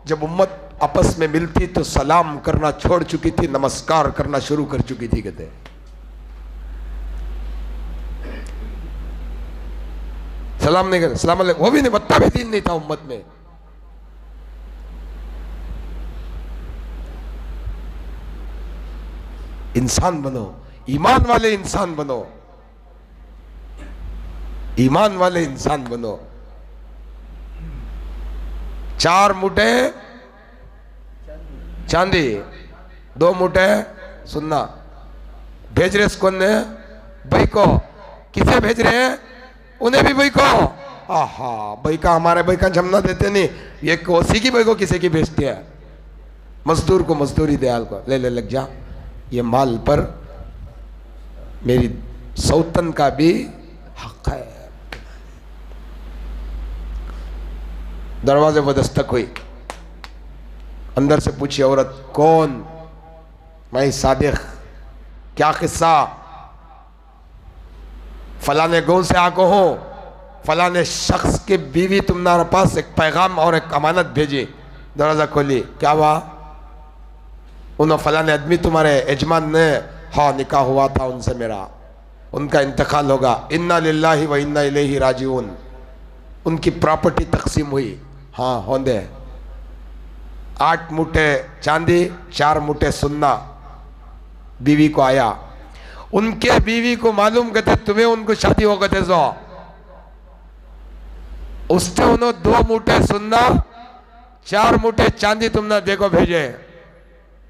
जब उम्मत आपस में मिलती तो सलाम करना छोड़ चुकी थी नमस्कार करना शुरू कर चुकी थी। कहते सलाम नहीं कर सलाम अलैकुम वो भी नहीं बत्ता भी दीन नहीं था उम्मत में। इंसान बनो ईमान वाले इंसान बनो ईमान वाले इंसान बनो। 4 मुठे चांदी 2 मुठे सुन्ना भेज रहे कौन ने भाई को किसे भेज रहे हैं उन्हें भी भाई को भाई का हमारे भाई का जमना देते नहीं ये कोसी की भाई को किसी की भेजते हैं मजदूर को मजदूरी दयाल को ले लग जा ये माल पर मेरी सौतन का भी हक है। दरवाजे पर दस्तक हुई अंदर से पूछी औरत कौन मैं सादिक क्या किस्सा फलाने गांव से आको हूं फलाने शख्स की बीवी तुम्हारे पास एक पैगाम और एक अमानत भेजी, दरवाज़ा खोली, क्या हुआ? उन्होंने फलाने आदमी तुम्हारे यजमान ने, हाँ निकाह हुआ था उनसे मेरा, उनका इंतकाल होगा, इन्ना लिल्लाहि व इन्ना इलैहि राजिऊन। उनकी प्रॉपर्टी तकसीम हुई, हाँ होंदे 8 मुठे चांदी 4 मुठे सुन्ना बीवी को आया। उनके बीवी को मालूम कहते तुम्हें उनको शादी हो गए जो उससे उन्होंने 2 मुठे सुन्ना 4 मुठे चांदी तुमने देखो भेजे।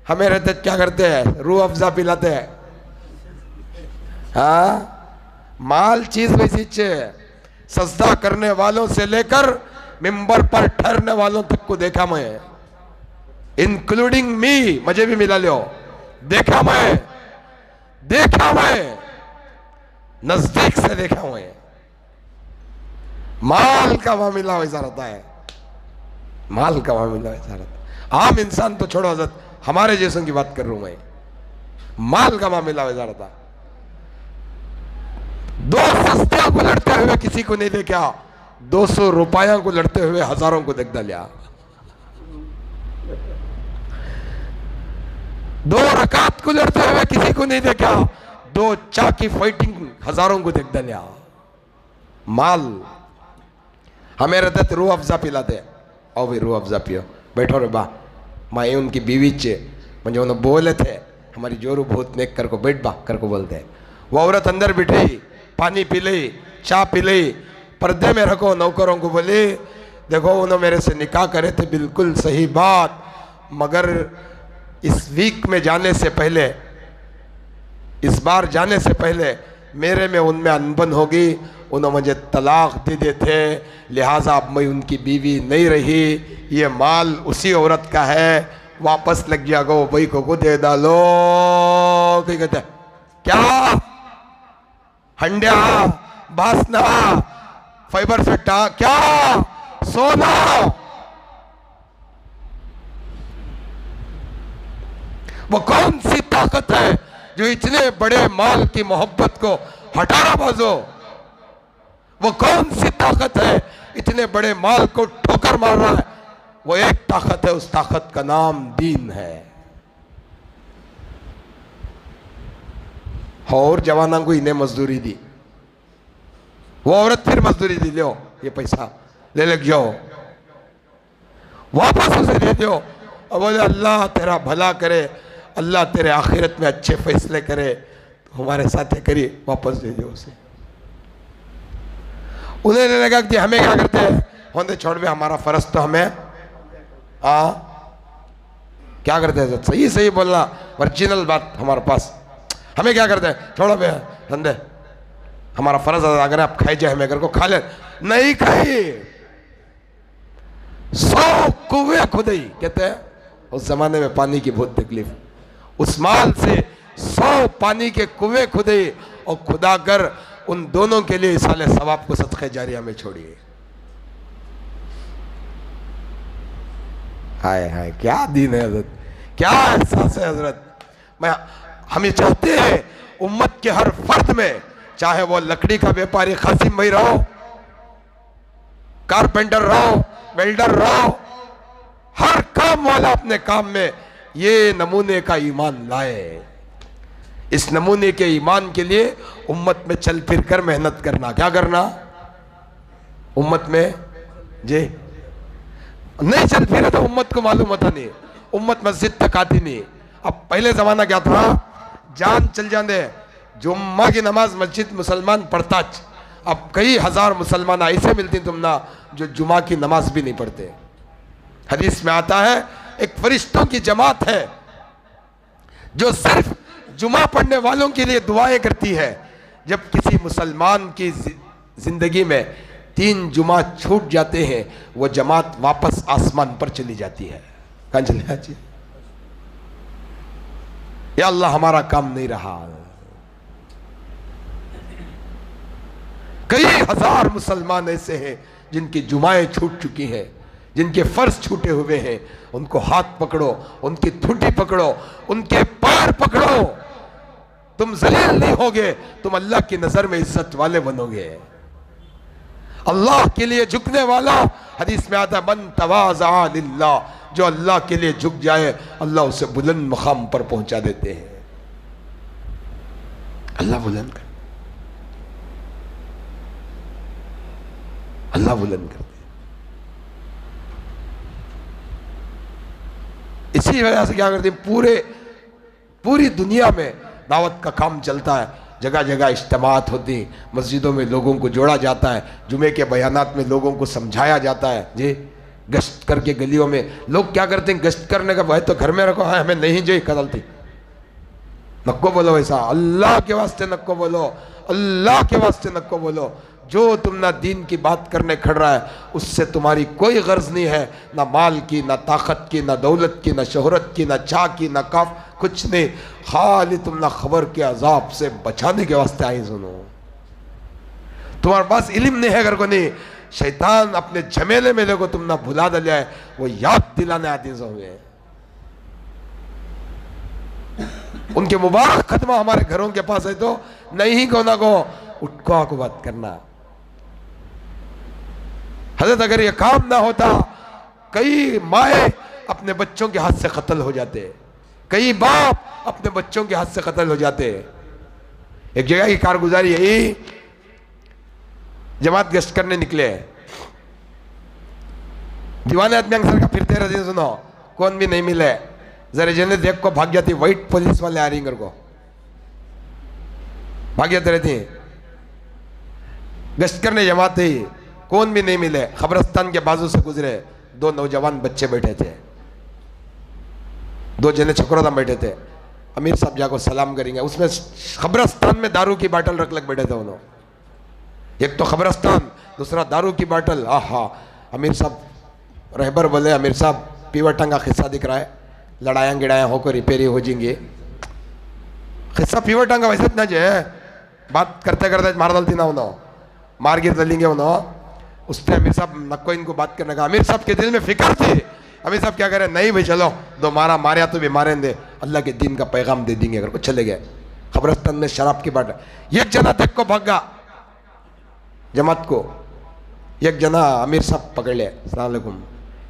हमें रहते क्या करते हैं? रूह अफ़ज़ा पिलाते हैं। हाँ, माल चीज वैसी सजदा करने वालों से लेकर मिंबर पर ठहरने वालों तक को देखा मैं, इंक्लूडिंग मी, मुझे भी मिला लो, देखा मैं नजदीक से देखा मैं। माल का मामला वैसा रहता है, माल का मामला वैसा रहता है। आम इंसान तो छोड़ो हजरत, हमारे जैसों की बात कर रहा हूं मैं, माल का मामला वैसा रहता है। 2 सस्तियों को लड़ते हुए किसी को नहीं देखा, 200 रुपया को लड़ते हुए हजारों को देख डालिया। 2 रकात को लड़ते हुए किसी को नहीं देखा, 2 चा की फाइटिंग हजारों को देख डालिया। माल हमें रहते रूह अफ़ज़ा पिलाते, आओ भाई रूह अफ़ज़ा पियो, बैठो रे बा। माँ उनकी बीवी चे मुझे उन्होंने बोले थे हमारी जोरू भूत नेक कर को बैठ बा कर को बोलते। वो औरत अंदर बैठी, पानी पी ली, चाय पी ली, पर्दे में रखो। नौकरों को बोली देखो उन्होंने मेरे से निकाह करे थे, बिल्कुल सही बात, मगर इस वीक में जाने से पहले, इस बार जाने से पहले मेरे में उनमें अनबन होगी, उन्होंने मुझे तलाक दे दिए थे, लिहाजा अब मैं उनकी बीवी नहीं रही, ये माल उसी औरत का है, वापस लग गया गो भाई को दे डालो। क्या कहते हैं? क्या हंडिया बासना फाइबर सट्टा क्या सोना? वो कौन सी ताकत है जो इतने बड़े माल की मोहब्बत को हटाना बाजो? वो कौन सी ताकत है इतने बड़े माल को ठोकर मार रहा है? वो एक ताकत है, उस ताकत का नाम दीन है। और जवाना को इन्हें मजदूरी दी, वो औरत फिर मजदूरी दी, लो ये पैसा ले लग जाओ, वापस उसे दे दो और बोले अल्लाह तेरा भला करे, अल्लाह तेरे आखिरत में अच्छे फैसले करे, तो हमारे साथ करिए, वापस दे दो उसे। उन्हें लगा कि हमें क्या करते हैं, होंदे छोड़ भी, हमारा फर्ज तो हमें क्या करते हैं? सही सही बोलना, ओरिजिनल बात हमारे पास, हमें क्या करते हैं? छोड़ो भैया धंधे, हमारा फर्ज अगर आप खाई जाए हमें घर को खा ले, नहीं खाई। 100 कुएं खुदाई, कहते हैं उस जमाने में पानी की बहुत तकलीफ, उस माल से 100 पानी के कुएं खुदाई और खुदा कर उन दोनों के लिए साले सवाब को सदक़े जारिया में छोड़िए। हाय हाय क्या दीन है हजरत, क्या एहसास है हजरत। हम ये चाहते हैं उम्मत के हर फर्द में, चाहे वो लकड़ी का व्यापारी कासिम भाई रहो, कारपेंटर रहो, वेल्डर रहो, हर काम वाला अपने काम में ये नमूने का ईमान लाए। इस नमूने के ईमान के लिए उम्मत में चल फिर कर मेहनत करना। क्या करना? उम्मत में जी नहीं चल फिर तो उम्मत को मालूम होता नहीं, उम्मत मस्जिद तक आती नहीं। अब पहले जमाना क्या था, जान चल जाते, जुम्मा की नमाज मस्जिद मुसलमान पढ़ता, अब कई हजार मुसलमान ऐसे मिलती तुम ना जो जुमा की नमाज भी नहीं पढ़ते। हदीस में आता है एक फरिश्तों की जमात है जो सिर्फ जुमा पढ़ने वालों के लिए दुआएं करती है। जब किसी मुसलमान की जिंदगी में 3 जुमा छूट जाते हैं, वो जमात वापस आसमान पर चली जाती है। कहां चले जाती? या अल्लाह हमारा काम नहीं रहा। कई हजार मुसलमान ऐसे हैं जिनकी जुमाएं छूट चुकी हैं, जिनके फर्ज छूटे हुए हैं। उनको हाथ पकड़ो, उनकी ठुड्डी पकड़ो, उनके पैर पकड़ो, तुम जलील नहीं होगे, तुम अल्लाह की नजर में इज्जत वाले बनोगे। अल्लाह के लिए झुकने वाला, हदीस में आता है मन तवाज़ा लिल्लाह, जो अल्लाह के लिए झुक जाए अल्लाह उसे बुलंद मकाम पर पहुंचा देते हैं। अल्लाह बुलंद कर, अल्लाह बुलंद करते। इसी वजह से क्या करते हैं, पूरी दुनिया में दावत का काम चलता है, जगह जगह इज्तिमात होती, मस्जिदों में लोगों को जोड़ा जाता है, जुमे के बयानात में लोगों को समझाया जाता है। जी गश्त करके गलियों में लोग क्या करते हैं, गश्त करने का भाई तो घर में रखो, हाँ हमें नहीं जो कदलती, नक्को बोलो ऐसा, अल्लाह के वास्ते नक्को बोलो, अल्लाह के वास्ते नक्को बोलो। जो तुम ना दीन की बात करने खड़ रहा है उससे तुम्हारी कोई गर्ज नहीं है, ना माल की, ना ताकत की, ना दौलत की, ना शोहरत की, ना चाह की, ना काफ, कुछ नहीं, खाली तुम ना खबर के अजाब से बचाने के वास्ते आई। सुनो, तुम्हारे पास इल्म नहीं है अगर को नहीं, शैतान अपने झमेले में देखो तुम ना भुला दिया है, वो याद दिलाने आती हुए। उनके मुबारक खत्मा हमारे घरों के पास है तो नहीं को ना को उठको को बात करना। हजरत अगर ये काम ना होता, कई माए अपने बच्चों के हाथ से कत्ल हो जाते, कई बाप अपने बच्चों के हाथ से कत्ल हो जाते। एक जगह की कारगुजारी यही, जमात गश्त करने निकले, दीवाने आदमी अक्सर का फिरते रहते, सुनो कौन भी नहीं मिले, जरा जने देख को भाग जाती, व्हाइट पुलिस वाले आ रही घर को भाग जाते रहती। गश्त करने जमाते ही कौन भी नहीं मिले, खबरस्तान के बाजू से गुजरे, दो नौजवान बच्चे बैठे थे, दो जने छोकरा बैठे थे। अमीर साहब जाको सलाम करेंगे, उसमें खबरस्तान में दारू की बाटल रख लग बैठे थे उन्होंने, एक तो खबरस्तान, दूसरा दारू की बाटल। आहा, अमीर साहब रहबर बोले, अमीर साहब पीवटंग का खिस्सा दिख रहा है, लड़ाया गिड़ाया होकर रिपेयरी हो जाएंगे। खिस्सा पीवटंग का वैसे इतना जो है, बात करते करते मार डालती ना उन्होंने, मार गिर डालेंगे उन्होंने। उसने अमीर साहब नको इनको बात करने का, अमीर साहब के दिल में फिक्र थी, अमीर साहब क्या करें, नहीं भाई चलो दो मारा मारिया तो भी मारें दे, अल्लाह के दिन का पैगाम दे देंगे। अगर कुछ चले गए खबरस्तान में शराब की बात, एक जना देख को भागा जमात को, एक जना अमीर साहब पकड़ ले, अस्सलाम वालेकुम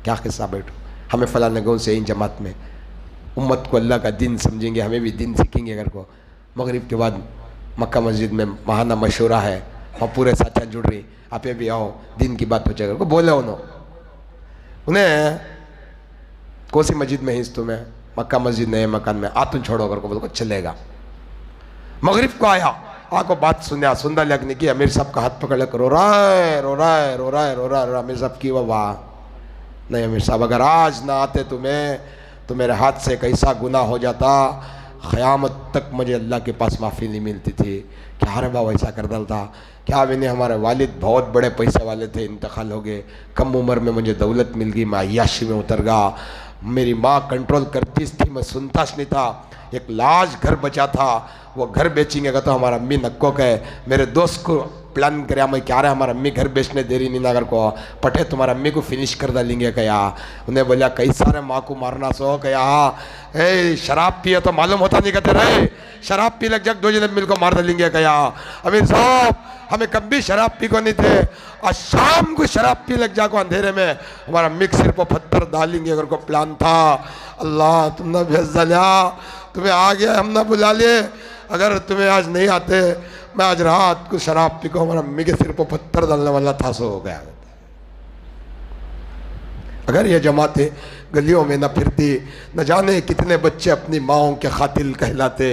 क्या किस्सा, बैठो हमें फलाने गाँव से इन जमात में उम्मत को अल्लाह का दिन समझेंगे, हमें भी दिन सीखेंगे। अगर को मगरिब के बाद मक्का मस्जिद में महाना मशूरा है, और पूरे साचा जुड़ रही, आप भी आओ दिन की बात हो जाएगा। को बोले उन्हें कोसी मस्जिद में हिस्स तुम्हें मक्का मस्जिद नए मकान में आ, तुम छोड़ो अगर को बोलो चलेगा। मगरिब को आया, आको बात सुना, सुंदा लगने की, अमीर साहब का हाथ पकड़ लेकर रो रहा है, रो रहा है, रो रहा है, रो रहा है। अमीर साहब की वाह नहीं अमीर साहब, अगर आज ना आते तुम्हें तो मेरे हाथ से कैसा गुनाह हो जाता, क़यामत तक मुझे अल्लाह के पास माफ़ी नहीं मिलती थी। क्या रे बाबा ऐसा कर डालता, क्या मैंने, हमारे वालिद बहुत बड़े पैसे वाले थे, इंतकाल हो गए, कम उम्र में मुझे दौलत मिल गई, मैं अय्याशी में उतर गया, मेरी माँ कंट्रोल करती थी, मैं सुनता नहीं था, एक लाज घर बचा था, वो घर बेचेंगे का तो हमारा अम्मी नक्को कहे, मेरे दोस्त को प्लान कराया, मैं क्या रहा हमारा अम्मी घर बेचने दे रही नहीं नगर को, पटे तुम्हारा अम्मी को फिनिश कर डालेंगे क्या। उन्हें बोला कई सारे माँ को मारना सो क्या, ए शराब पिए तो मालूम होता नहीं कहते रहे, शराब पी लग जाक दो जने मिल को मार डालेंगे क्या। अमीर साहब हमें कभी शराब पी को नहीं थे, और शाम को शराब पी लग जाको अंधेरे में हमारा मिक्स सिर पर पत्थर डालेंगे अगर को प्लान था। अल्लाह तुमने भेज डाला, तुम्हें आ गया हम ना बुला लिए, अगर तुम्हें आज नहीं आते मैं आज रात को शराब पी को हमारा अम्मी के सिर पर पत्थर डालने वाला था, सो हो गया। अगर ये जमातें गलियों में न फिरती, न जाने कितने बच्चे अपनी माओं के खातिल कहलाते।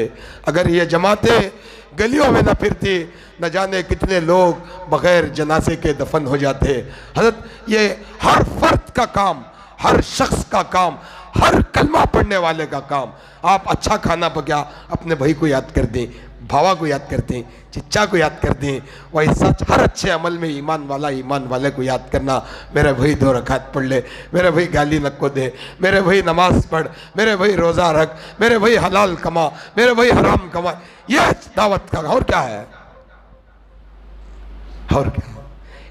अगर ये जमातें गलियों में न फिरती, न जाने कितने लोग बग़ैर जनाजे के दफन हो जाते। हज़रत ये हर फर्द का काम, हर शख्स का काम, हर कलमा पढ़ने वाले का काम। आप अच्छा खाना पका अपने भाई को याद कर दें, भावा को याद कर दें, चिच्चा को याद कर दें। वही सच हर अच्छे अमल में ईमान वाले को याद करना। मेरे भाई 2 रकात पढ़ ले, मेरे भाई गाली नको दे, मेरे भाई नमाज पढ़, मेरे भाई रोज़ा रख, मेरे भाई हलाल कमा, मेरे भाई हराम कमा। यह दावत का और क्या है, और क्या।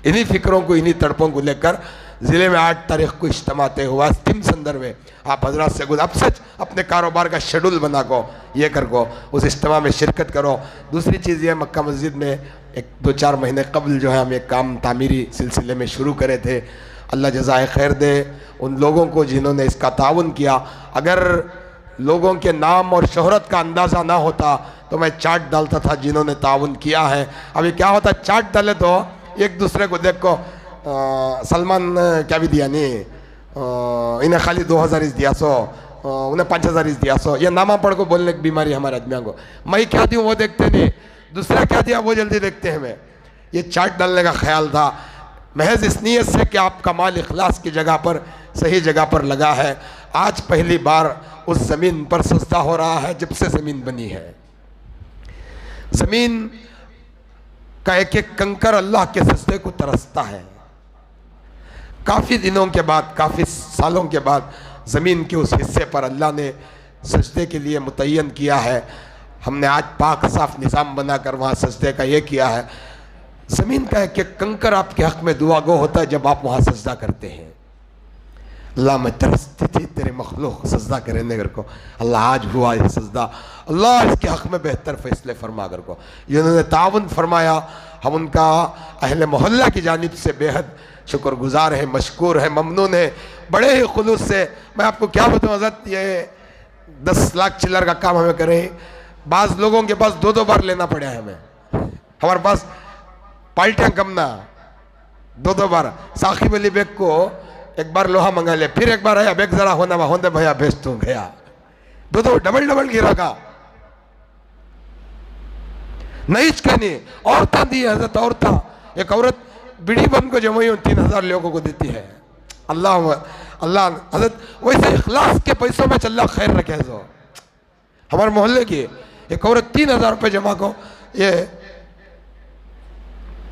इन्हीं फिक्रों को, इन्हीं तड़पों को लेकर ज़िले में 8 तारीख को इज्तिमा तय हुआ। तिम संदर में आप हजरात से अब सच अपने कारोबार का शेड्यूल बना को ये कर को उस इज्तिमा में शिरकत करो। दूसरी चीज़ ये, मक्का मस्जिद में एक 2-4 महीने कबल जो है हम एक काम तामीरी सिलसिले में शुरू करे थे। अल्लाह जज़ाए खैर दे उन लोगों को जिन्होंने इसका ताउन किया। अगर लोगों के नाम और शोहरत का अंदाज़ा ना होता तो मैं चार्ट डालता था जिन्होंने ताउन किया है। अभी क्या होता, चार्ट डाले तो एक दूसरे को देख को सलमान क्या भी दिया नहीं, इन्हें खाली 2000 इस दिया सो, उन्हें 5000 इस दिया सो, ये नामा पढ़ को बोलने की बीमारी हमारे आदमियों को। मैं क्या दूँ वो देखते नहीं, दूसरा क्या दिया वो जल्दी देखते हैं। हमें ये चार्ट डालने का ख्याल था महज इस नीयत से कि आपका माल इखलास की जगह पर सही जगह पर लगा है। आज पहली बार उस ज़मीन पर सजदा हो रहा है जब से ज़मीन बनी है। ज़मीन का एक एक कंकर अल्लाह के सजदे को तरसता है। काफ़ी दिनों के बाद, काफ़ी सालों के बाद ज़मीन के उस हिस्से पर अल्लाह ने सजदे के लिए मुतय्यन किया है। हमने आज पाक साफ निज़ाम बनाकर वहाँ सजदे का ये किया है। ज़मीन का एक एक कंकर आपके हक़ में दुआ गो होता है जब आप वहाँ सजदा करते हैं। अल्लाह मैं तरसती थी तेरे मखलूक सजदा करेंगे घर को, अल्लाह आज हुआ ये सजदा, अल्लाह इसके हक़ में बेहतर फ़ैसले फरमा कर को। जिन्होंने ताउन फरमाया हम उनका अहले मोहल्ला की जानिब से बेहद शुक्रगुजार है, मशकूर है, ममनून है। बड़े ही खुलूस से मैं आपको क्या बताऊँ हज़रत, ये 10 लाख चिल्लर का काम हमें करें, बाज़ लोगों के पास 2-2 बार लेना पड़ा है हमें। हमारे पास पाल्टियाँ कम ना, 2-2 बार। साकिब अली बेग को एक बार लोहा मंगा ले, फिर एक बार आया बेग जरा होना होंदे भैया भेज तू गया, 2-2 डबल गिरा का नहीं नहीं। औरतें दी हजरत, औरतें, एक औरत बीड़ी बन को जमाई 3000 लोगों को देती है। अल्लाह अल्लाह हजरत वैसे इखलास के पैसों में चल खैर रखे। जो हमारे मोहल्ले की एक औरत 3000 रुपये जमा को ये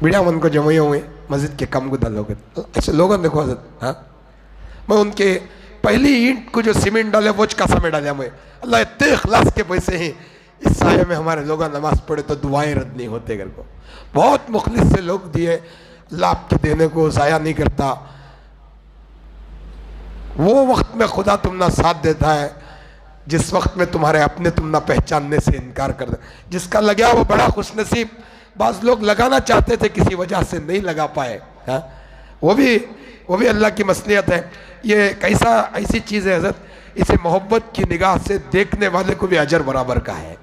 बीड़ा मन को जमाई हुए मस्जिद के कम को डालोगे। ऐसे लोगों देखो हजरत, हाँ मैं उनके पहली ईंट को जो सीमेंट डाले वो का समय डाले मैं, अल्लाह इतने इखलास के पैसे ही इस साये में हमारे लोग नमाज पढ़े तो दुआएं रद्द नहीं होते घर को। बहुत मुखलिस से लोग दिए, अल्लाह आपके देने को ज़ाया नहीं करता। वो वक्त में खुदा तुम ना साथ देता है जिस वक्त में तुम्हारे अपने तुम ना पहचानने से इनकार कर दे। जिसका लगा वो बड़ा खुशनसीब। बाज़ लोग लगाना चाहते थे किसी वजह से नहीं लगा पाए, हाँ वो भी अल्लाह की मसलियत है। ये कैसा ऐसी चीज़ है हज़रत, इसे मोहब्बत की निगाह से देखने वाले को भी अजर बराबर का है।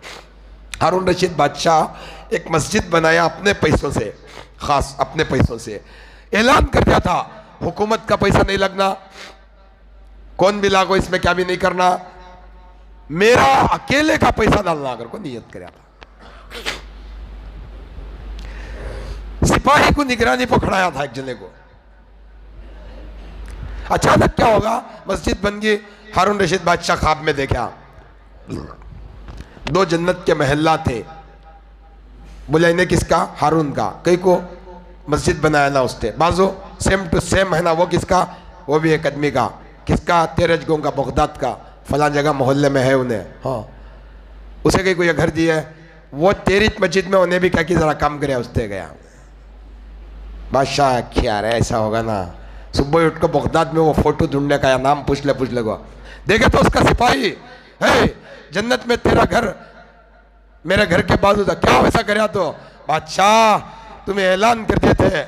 हारून रशीद बादशाह एक मस्जिद बनाया अपने पैसों से, ख़ास अपने पैसों से। ऐलान कर दिया था हुकूमत का पैसा नहीं लगना, कौन भी लागो इसमें क्या भी नहीं करना, मेरा अकेले का पैसा डालना अगर को नियत कराया था। सिपाही को निगरानी पकड़ाया था एक जने को। अचानक क्या होगा, मस्जिद बन गई। हारून रशीद बादशाह ख्वाब में देखा 2 जन्नत के महल्ला थे। बोला इन्हें किसका, हारून का। कई को मस्जिद बनाया ना उसने, बाजो सेम टू सेम है ना, वो किसका, वो भी एक आदमी का। किसका, तेरजगों का, बगदाद का, फला जगह मोहल्ले में है उन्हें। हाँ उसे कहीं कोई घर दिया है, वो तेरी मस्जिद में उन्हें भी क्या कि जरा काम करे, उससे गया। बादशाह क्या रहा है, ऐसा होगा ना। सुबह उठ कर बगदाद में वो फोटो ढूंढने का या नाम पूछ ले को देखे तो उसका सिपाही है, जन्नत में तेरा घर मेरे घर के बाजू था, क्या वैसा कराया। तो बादशाह तुम्हें ऐलान कर दिए थे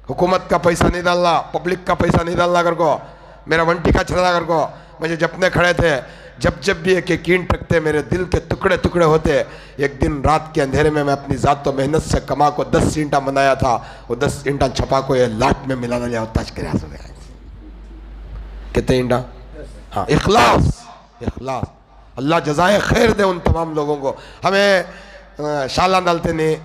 हुकूमत का पैसा नहीं डालना, पब्लिक का पैसा नहीं डालना कर को, मेरा वंटी का छलना कर को। मुझे जपने खड़े थे, जब भी एक ईंट रखते मेरे दिल के टुकड़े टुकड़े होते। एक दिन रात के अंधेरे में मैं अपनी ज़ात तो मेहनत से कमा को 10 ईंटा बनाया था, वो 10 ईंटा छपा को ये लाट में मिलाना लिया ताज कर कितने ईंटा। हाँ इखलास, इखलास। अल्लाह जज़ाए खैर दे उन तमाम लोगों को। हमें शाला डालते नहीं,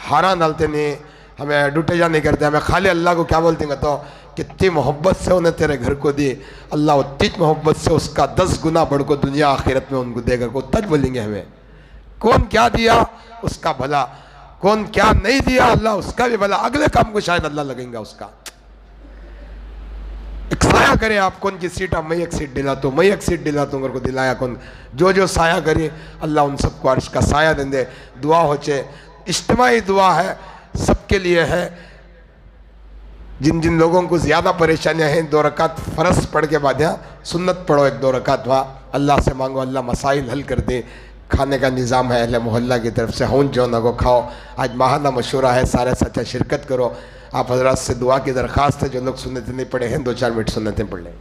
हारा डालते नहीं, हमें डुटेजा नहीं करते, हमें खाली अल्लाह को क्या बोलते हैं तो कितनी मोहब्बत से उन्हें तेरे घर को दी, अल्लाह उतनी मोहब्बत से उसका 10 गुना बढ़ को दुनिया आखिरत में उनको देगा को तज बोलेंगे। हमें कौन क्या दिया उसका भला, कौन क्या नहीं दिया अल्लाह उसका भी भला, अगले काम को शायद अल्लाह लगेगा उसका। एक साया करे आप, कौन की सीट मैं एक सीट दिलाता हूँ, मैं एक सीट दिलाता हूँ को दिलाया कौन, जो साया करे अल्लाह उन सबको अर्श का साया दे दे। दुआ होचे, इज्तिमाई दुआ है, सबके लिए है। जिन जिन लोगों को ज़्यादा परेशानियां हैं 2 रकात फ़र्ज पढ़ के बाद यहाँ सुन्नत पढ़ो, 1-2 रकात वहाँ अल्लाह से मांगो, अल्लाह मसाइल हल कर दे। खाने का निज़ाम है अहले मोहल्ला की तरफ से, हूँ जो न को खाओ। आज माहाना मशूरा है, सारे सच्चा शिरकत करो। आप हजरात से दुआ की दरख्वास्त है, जो लोग सुन्नतें नहीं पढ़े हैं 2-4 मिनट सुन्नतें पढ़ लें।